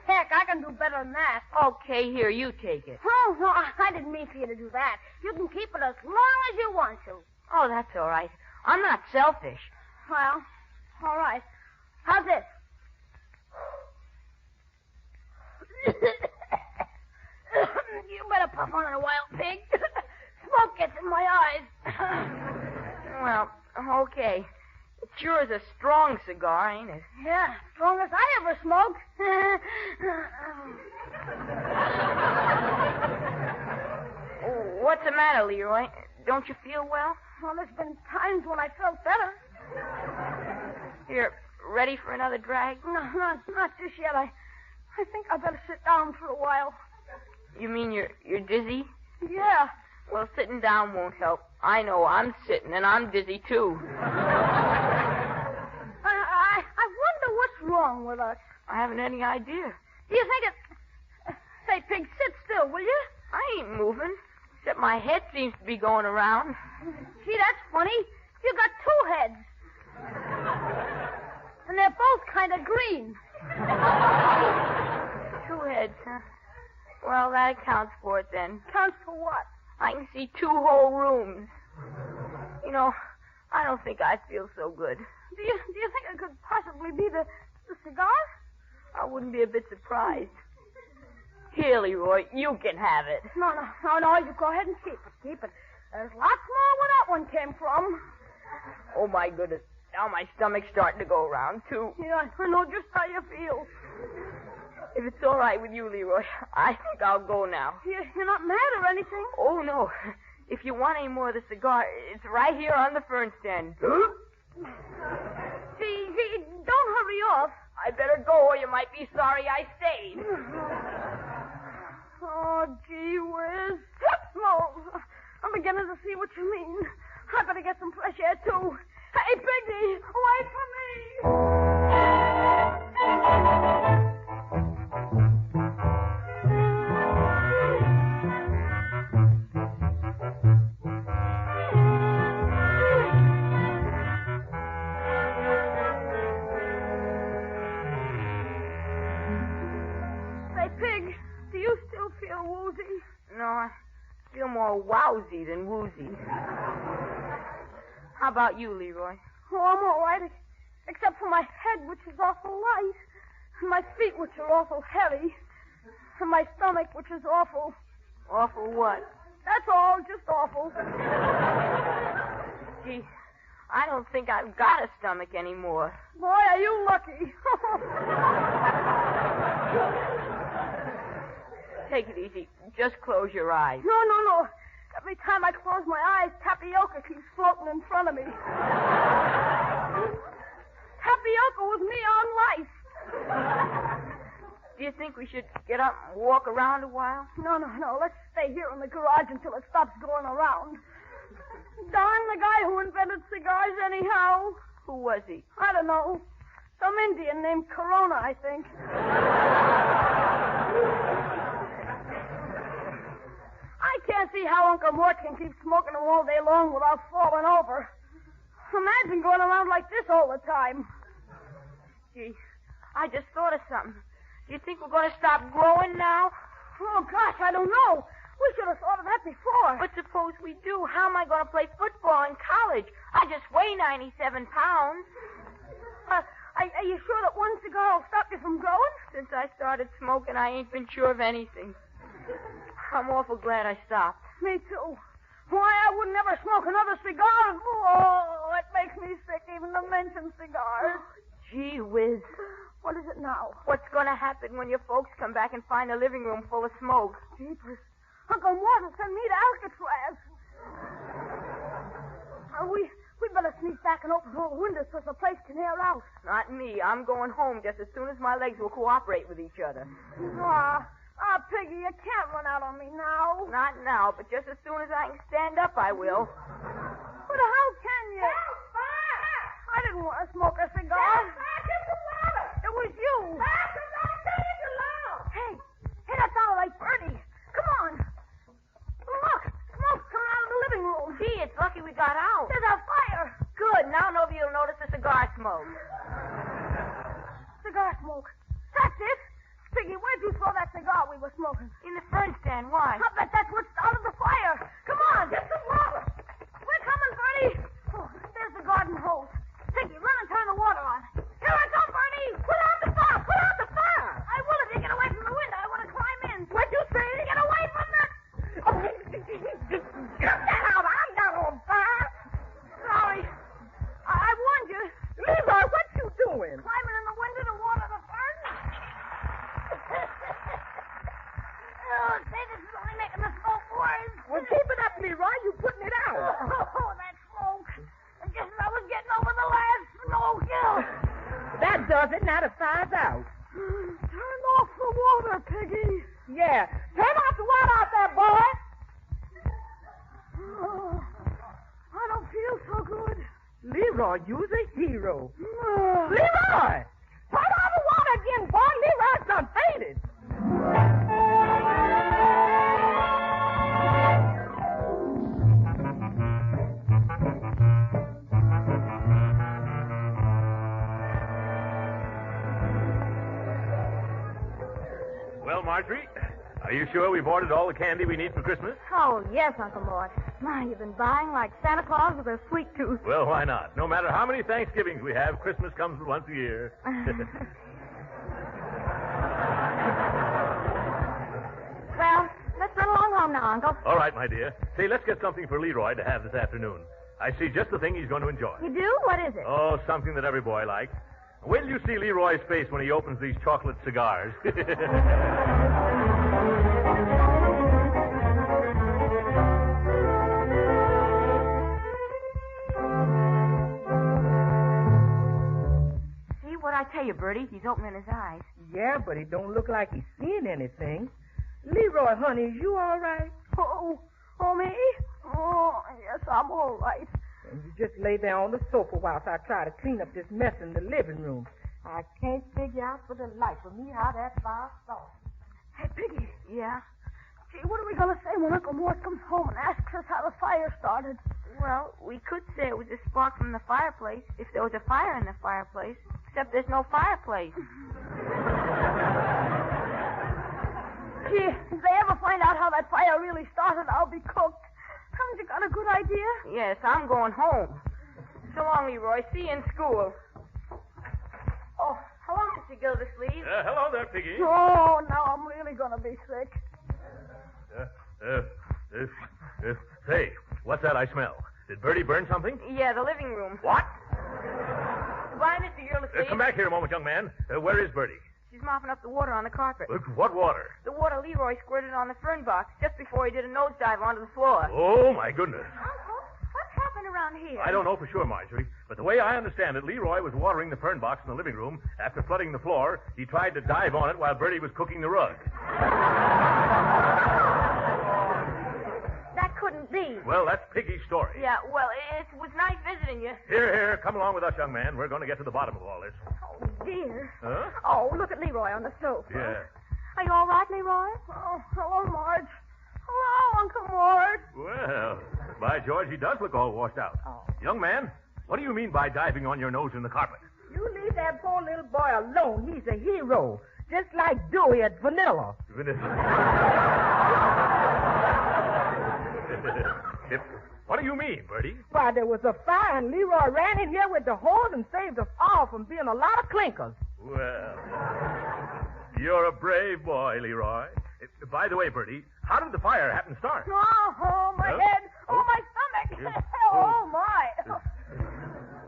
heck, I can do better than that. Okay, here, you take it. Oh, no, I didn't mean for you to do that. You can keep it as long as you want to. Oh, that's all right. I'm not selfish. Well, all right. How's this? You better puff on it a while, pig. Smoke gets in my eyes. Well, okay. It sure is a strong cigar, ain't it? Yeah, strongest I ever smoked. Oh, what's the matter, Leroy? Don't you feel well? Well, there's been times when I felt better. Here, ready for another drag? No, not just yet. I think I better sit down for a while. You mean you're dizzy? Yeah. Well, sitting down won't help. I know, I'm sitting, and I'm dizzy, too. I wonder what's wrong with us. I haven't any idea. Do you think it... Say, pig, sit still, will you? I ain't moving, except my head seems to be going around. Gee, that's funny. You got two heads. And they're both kind of green. Two heads, huh? Well, that accounts for it, then. Counts for what? I can see 2 whole rooms. You know, I don't think I feel so good. Do you think it could possibly be the cigar? I wouldn't be a bit surprised. Here, Leroy, you can have it. No, you go ahead and keep it. There's lots more where that one came from. Oh, my goodness. Now my stomach's starting to go around, too. Yeah, I know just how you feel. If it's all right with you, Leroy, I think I'll go now. You're not mad or anything? Oh, no. If you want any more of the cigar, it's right here on the fern stand. See, don't hurry off. I better go or you might be sorry I stayed. Oh, gee whiz. No, I'm beginning to see what you mean. I better get some fresh air, too. Hey, Piggy, wait for me. Say, Pig, do you still feel woozy? No, I feel more wowsy than woozy. How about you, Leroy? Oh, I'm all right, except for my head, which is awful light, and my feet, which are awful heavy, and my stomach, which is awful. Awful what? That's all, just awful. Gee, I don't think I've got a stomach anymore. Boy, are you lucky. Take it easy. Just close your eyes. No. Every time I close my eyes, tapioca keeps floating in front of me. Tapioca with me on lice. Do you think we should get up and walk around a while? No. Let's stay here in the garage until it stops going around. Darn the guy who invented cigars anyhow. Who was he? I don't know. Some Indian named Corona, I think. I can't see how Uncle Mort can keep smoking them all day long without falling over. Imagine going around like this all the time. Gee, I just thought of something. Do you think we're going to stop growing now? Oh, gosh, I don't know. We should have thought of that before. But suppose we do. How am I going to play football in college? I just weigh 97 pounds. Are you sure that one cigar will stop you from growing? Since I started smoking, I ain't been sure of anything. I'm awful glad I stopped. Me too. Why, I would never smoke another cigar. Oh, it makes me sick even to mention cigars. Gee whiz. What is it now? What's going to happen when your folks come back and find the living room full of smoke? Jeepers. Uncle Mort will send me to Alcatraz. We better sneak back and open all the windows so the place can air out. Not me. I'm going home just as soon as my legs will cooperate with each other. Piggy, you can't run out on me now. Not now, but just as soon as I can stand up, I will. But how can you? I didn't want to smoke a cigar. It was you. Hey, that sounded like Bertie. Come on. Look, smoke's coming out of the living room. Gee, it's lucky we got out. There's a fire. Good. Now nobody will notice the cigar smoke. Cigar smoke. That's it. Piggy, where'd you throw that cigar we were smoking? In the fern stand. Why? I bet that's what started the fire. Come on, get some water. We're coming, Bertie. Oh, there's the garden hose. Piggy, run and turn the water on. Here I come, Bertie. Put out the fire. Put out the fire. I will if you get away from the window. I want to climb in. What'd you say? Get away from the... Oh, get that out. I'm not on fire. Sorry. I warned you. Leroy, what you doing? Climbing in the window to water the fern. Oh, say, this is only making the smoke worse. Well, keep it up, Leroy. You putting it out. Oh, that smoke. I guess I was getting over the last smoke. That does it. Now the fire's out. Turn off the water, Piggy. Yeah. Turn off the water out there, boy. Oh, I don't feel so good. Leroy, you's a hero. Leroy! Turn on the water again, boy. Leroy's done fainted. Well, Marjorie, are you sure we've ordered all the candy we need for Christmas? Oh, yes, Uncle Mort. My, you've been buying like Santa Claus with a sweet tooth. Well, why not? No matter how many Thanksgivings we have, Christmas comes once a year. Well, let's run along home now, Uncle. All right, my dear. Say, let's get something for Leroy to have this afternoon. I see just the thing he's going to enjoy. You do? What is it? Oh, something that every boy likes. Wait till you see Leroy's face when he opens these chocolate cigars. See what I tell you, Bertie? He's opening his eyes. Yeah, but it don't look like he's seeing anything. Leroy, honey, is you all right? Oh, me? Oh, yes, I'm all right. And you just lay there on the sofa whilst I try to clean up this mess in the living room. I can't figure out for the life of me how that fire started. Hey, Piggy. Yeah? Gee, what are we going to say when Uncle Mort comes home and asks us how the fire started? Well, we could say it was a spark from the fireplace, if there was a fire in the fireplace. Except there's no fireplace. Gee, if they ever find out how that fire really started, I'll be cooked. Haven't you got a good idea? Yes, I'm going home. So long, Leroy. See you in school. Oh, hello, Mr. Gildersleeve. Hello there, Piggy. Oh, now I'm really going to be sick. Say, what's that I smell? Did Bertie burn something? Yeah, the living room. What? Goodbye, Mr. Gildersleeve. Come back here a moment, young man. Where is Bertie? She's mopping up the water on the carpet. What water? The water Leroy squirted on the fern box just before he did a nosedive onto the floor. Oh, my goodness. Uncle, what's happened around here? I don't know for sure, Marjorie, but the way I understand it, Leroy was watering the fern box in the living room. After flooding the floor, he tried to dive on it while Bertie was cooking the rug. That couldn't be. Well, that's Piggy's story. Yeah, well, it was nice visiting you. Here, come along with us, young man. We're going to get to the bottom of all this. Oh, dear. Huh? Oh, look at Leroy on the sofa. Yeah. Are you all right, Leroy? Oh, hello, Marge. Hello, Uncle Mort. Well, by George, he does look all washed out. Oh. Young man, what do you mean by diving on your nose in the carpet? You leave that poor little boy alone. He's a hero. Just like Dewey at Vanilla. What do you mean, Bertie? Why, there was a fire, and Leroy ran in here with the hose and saved us all from being a lot of clinkers. Well, you're a brave boy, Leroy. By the way, Bertie, how did the fire happen to start? Oh, my head. Oh, my stomach. Oh, my.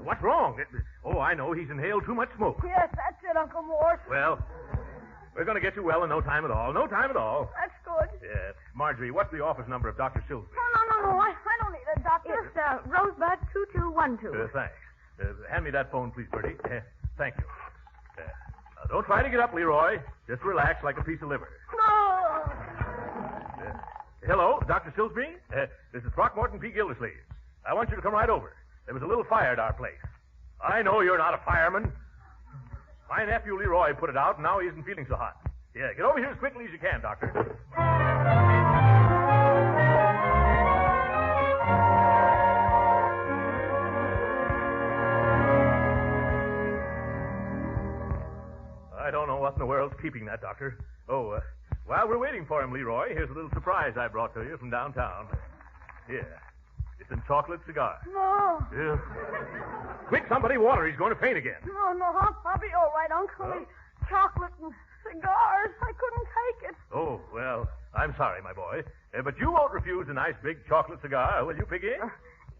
What's wrong? Oh, I know. He's inhaled too much smoke. Yes, that's it, Uncle Mort. Well, we're going to get you well in no time at all. No time at all. That's good. Yeah. Marjorie, what's the office number of Dr. Silsby? No. I don't need a doctor. It's Rosebud 2212. Thanks. Hand me that phone, please, Bertie. Thank you. Don't try to get up, Leroy. Just relax like a piece of liver. No. Hello, Dr. Silsby? This is Throckmorton P. Gildersleeve. I want you to come right over. There was a little fire at our place. I know you're not a fireman. My nephew Leroy put it out, and now he isn't feeling so hot. Yeah, get over here as quickly as you can, Doctor. I don't know what in the world's keeping that, Doctor? Oh, while we're waiting for him, Leroy, here's a little surprise I brought to you from downtown. Here. It's a chocolate cigar. No. Yeah. Quick, somebody water. He's going to faint again. No, I'll be all right, Uncle. Huh? Chocolate and cigars. I couldn't take it. Oh, well, I'm sorry, my boy. But you won't refuse a nice big chocolate cigar, will you, Piggy?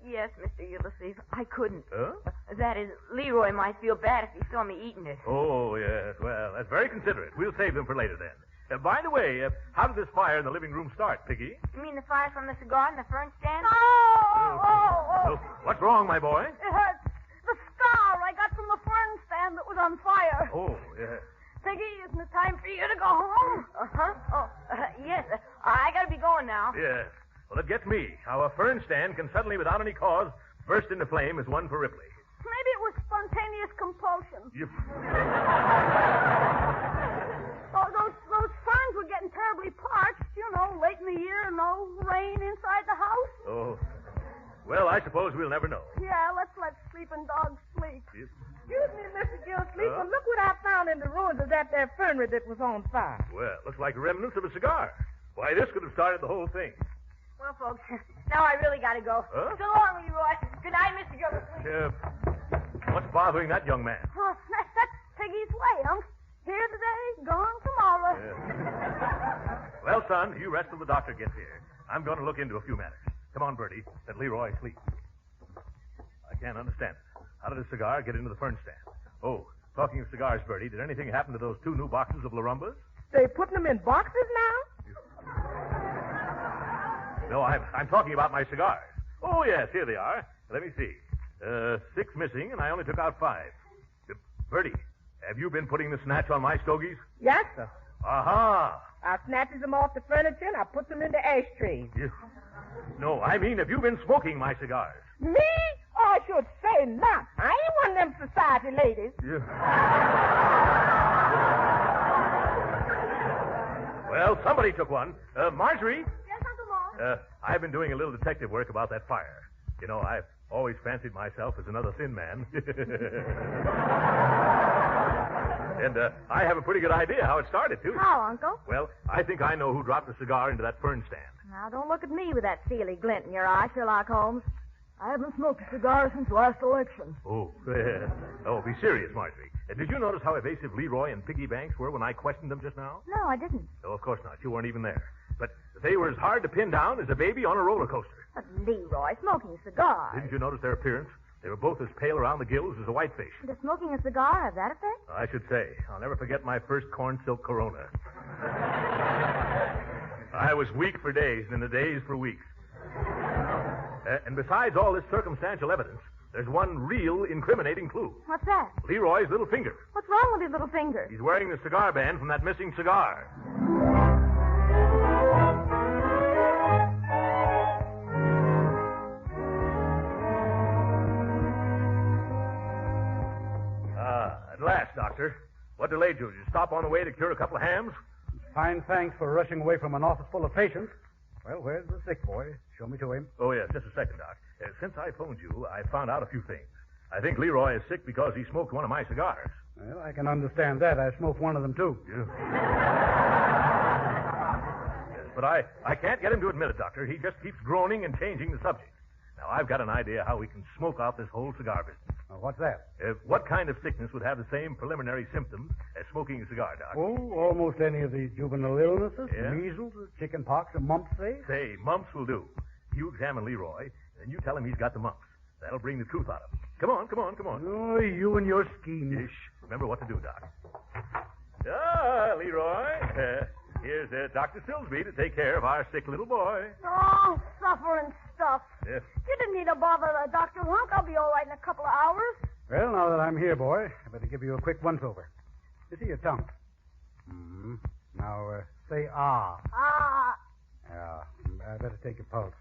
Yes, Mr. Gildersleeve. I couldn't. Huh? That is, Leroy might feel bad if he saw me eating it. Oh, yes. Well, that's very considerate. We'll save them for later then. By the way, how did this fire in the living room start, Piggy? You mean the fire from the cigar and the fern stand? Oh, what's wrong, my boy? It hurts. The scar I got from the fern stand that was on fire. Oh, yes. Piggy, isn't it time for you to go home? Uh-huh. Oh, yes. I gotta be going now. Yes. Well, it gets me. How a fern stand can suddenly, without any cause, burst into flame is one for Ripley. Maybe it was spontaneous compulsion. Those ferns were getting terribly parched, late in the year, no rain inside the house. Oh. Well, I suppose we'll never know. Yeah, let's let sleeping dogs sleep. Excuse me, Mr. Gildersleeve, but look what I found in the ruins of that there fernery that was on fire. Well, looks like remnants of a cigar. Why, this could have started the whole thing. Well, folks, now I really gotta go. Huh? So long, Leroy. Good night, Mr. Gildersleeve. What's bothering that young man? Oh, that's Piggy's way, Unc. Here today, gone tomorrow. Well, son, you rest till the doctor gets here. I'm going to look into a few matters. Come on, Bertie. Let Leroy sleep. I can't understand it. How did a cigar get into the fern stand? Oh, talking of cigars, Bertie, did anything happen to those 2 new boxes of Larumbas? They putting them in boxes now? No, I'm talking about my cigars. Oh, yes, here they are. Let me see. 6 missing, and I only took out 5. Bertie, have you been putting the snatch on my stogies? Yes, sir. Aha! I snatches them off the furniture and I put them into ashtrays. No, I mean, have you been smoking my cigars? Me? Oh, I should say not. I ain't one of them society ladies. Well, somebody took one. Marjorie? Yes, Uncle Mort? I've been doing a little detective work about that fire. I've always fancied myself as another thin man. And I have a pretty good idea how it started, too. How, Uncle? Well, I think I know who dropped the cigar into that fern stand. Now, don't look at me with that steely glint in your eye, Sherlock Holmes. I haven't smoked a cigar since last election. Oh, be serious, Marjorie. Did you notice how evasive Leroy and Piggy Banks were when I questioned them just now? No, I didn't. No, of course not. You weren't even there. But they were as hard to pin down as a baby on a roller coaster. But Leroy, smoking cigars. Didn't you notice their appearance? They were both as pale around the gills as a whitefish. Does smoking a cigar have that effect? I should say. I'll never forget my first corn silk Corona. I was weak for days and in the days for weeks. And besides all this circumstantial evidence, there's one real incriminating clue. What's that? Leroy's little finger. What's wrong with his little finger? He's wearing the cigar band from that missing cigar. At last, Doctor. What delayed you? Did you stop on the way to cure a couple of hams? Fine thanks for rushing away from an office full of patients. Well, where's the sick boy? Show me to him. Oh, yes, just a second, Doc. Since I phoned you, I found out a few things. I think Leroy is sick because he smoked one of my cigars. Well, I can understand that. I smoked one of them, too. Yes, but I can't get him to admit it, Doctor. He just keeps groaning and changing the subject. Now, I've got an idea how we can smoke out this whole cigar business. What's that? What kind of sickness would have the same preliminary symptoms as smoking a cigar, Doc? Oh, almost any of these juvenile illnesses. Yeah? Measles, chicken pox, or mumps, say? Say, mumps will do. You examine Leroy, and you tell him he's got the mumps. That'll bring the truth out of him. Come on. Oh, you and your schemes. Remember what to do, Doc. Leroy. Here's Dr. Silsby to take care of our sick little boy. Oh, suffering stuff. Yes. You didn't need to bother the doctor, Hunk. I'll be all right in a couple of hours. Well, now that I'm here, boy, I better give you a quick once-over. You see your tongue. Mm-hmm. Now, say ah. Ah. Yeah, I better take your pulse.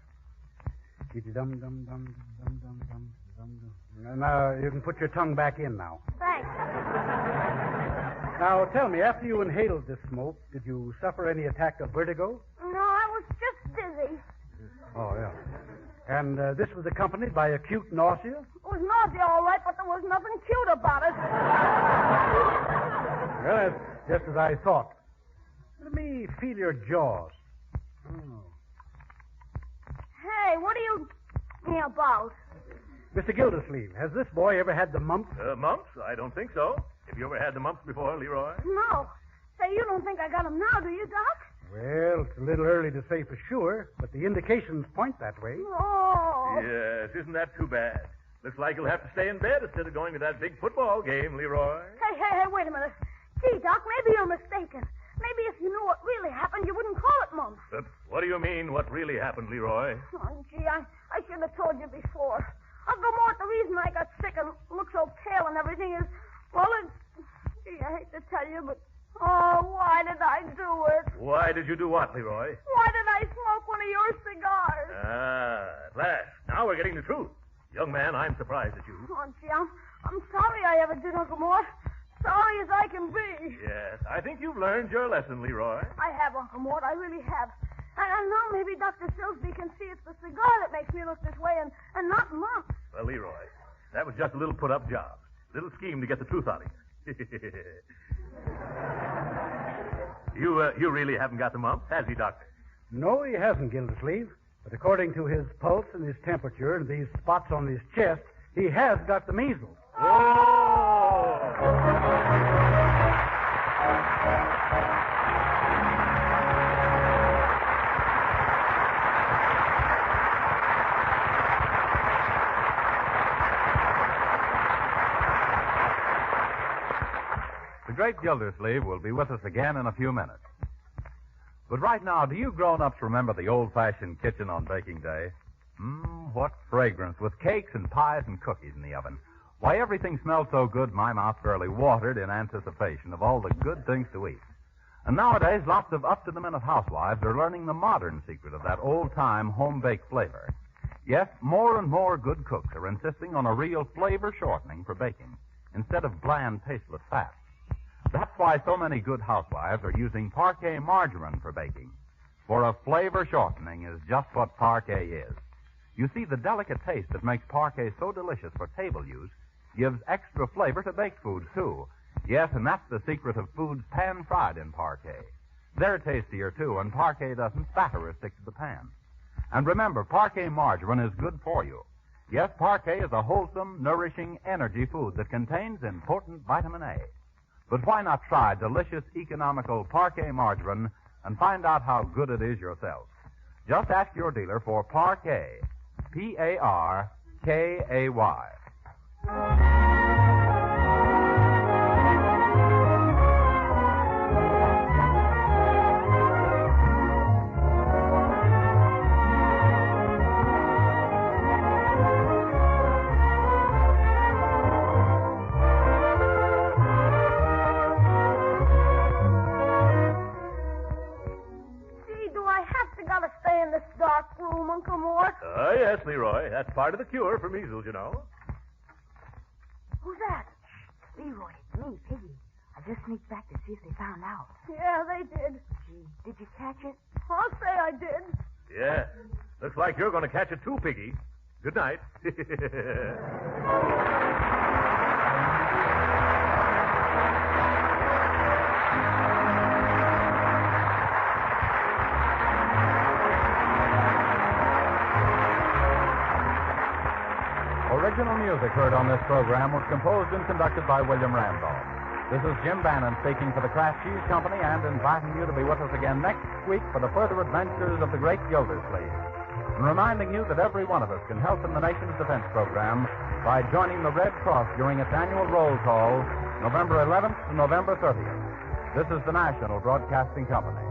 Dum-dum-dum-dum-dum-dum-dum-dum. Now, you can put your tongue back in now. Thanks. Now, tell me, after you inhaled this smoke, did you suffer any attack of vertigo? No, I was just dizzy. Oh, yeah. And this was accompanied by acute nausea? It was nausea, all right, but there was nothing cute about it. Well, Just as I thought. Let me feel your jaws. Oh. Hey, what are you about? Mr. Gildersleeve, has this boy ever had the mumps? Mumps? I don't think so. Have you ever had the mumps before, Leroy? No. Say, you don't think I got 'em now, do you, Doc? Well, it's a little early to say for sure, but the indications point that way. Oh. Yes, isn't that too bad? Looks like you'll have to stay in bed instead of going to that big football game, Leroy. Hey, wait a minute. Gee, Doc, maybe you're mistaken. Maybe if you knew what really happened, you wouldn't call it mumps. What do you mean, what really happened, Leroy? Oh, gee, I should have told you before. Uncle Mort, the reason I got sick and look so pale and everything is, well, gee, I hate to tell you, but, why did I do it? Why did you do what, Leroy? Why did I smoke one of your cigars? At last. Now we're getting the truth. Young man, I'm surprised at you. Oh, gee, I'm sorry I ever did, Uncle Mort. Sorry as I can be. Yes, I think you've learned your lesson, Leroy. I have, Uncle Mort. I really have. And now maybe Dr. Silsby can see it's the cigar that makes me look this way and not mumps. Well, Leroy, that was just a little put-up job. A little scheme to get the truth out of you. You really haven't got the mumps, has he, Doctor? No, he hasn't, Gildersleeve. But according to his pulse and his temperature and these spots on his chest, he has got the measles. The Great Gildersleeve will be with us again in a few minutes. But right now, do you grown-ups remember the old-fashioned kitchen on baking day? What fragrance, with cakes and pies and cookies in the oven. Why, everything smelled so good my mouth fairly watered in anticipation of all the good things to eat. And nowadays, lots of up-to-the-minute housewives are learning the modern secret of that old-time home-baked flavor. Yes, more and more good cooks are insisting on a real flavor shortening for baking instead of bland, tasteless fat. That's why so many good housewives are using Parquet margarine for baking. For a flavor shortening is just what Parquet is. You see, the delicate taste that makes Parquet so delicious for table use gives extra flavor to baked foods, too. Yes, and that's the secret of foods pan-fried in Parquet. They're tastier, too, and Parquet doesn't spatter or stick to the pan. And remember, Parquet margarine is good for you. Yes, Parquet is a wholesome, nourishing energy food that contains important vitamin A. But why not try delicious, economical Parquet margarine and find out how good it is yourself? Just ask your dealer for Parquet. Parkay. Uncle Mort? Yes, Leroy. That's part of the cure for measles, you know. Who's that? Leroy, it's me, Piggy. I just sneaked back to see if they found out. Yeah, they did. Gee, did you catch it? I'll say I did. Yeah. Looks like you're going to catch it too, Piggy. Good night. Original music heard on this program was composed and conducted by William Randolph. This is Jim Bannon speaking for the Kraft Cheese Company and inviting you to be with us again next week for the further adventures of the Great Gildersleeve. And reminding you that every one of us can help in the nation's defense program by joining the Red Cross during its annual roll call, November 11th to November 30th. This is the National Broadcasting Company.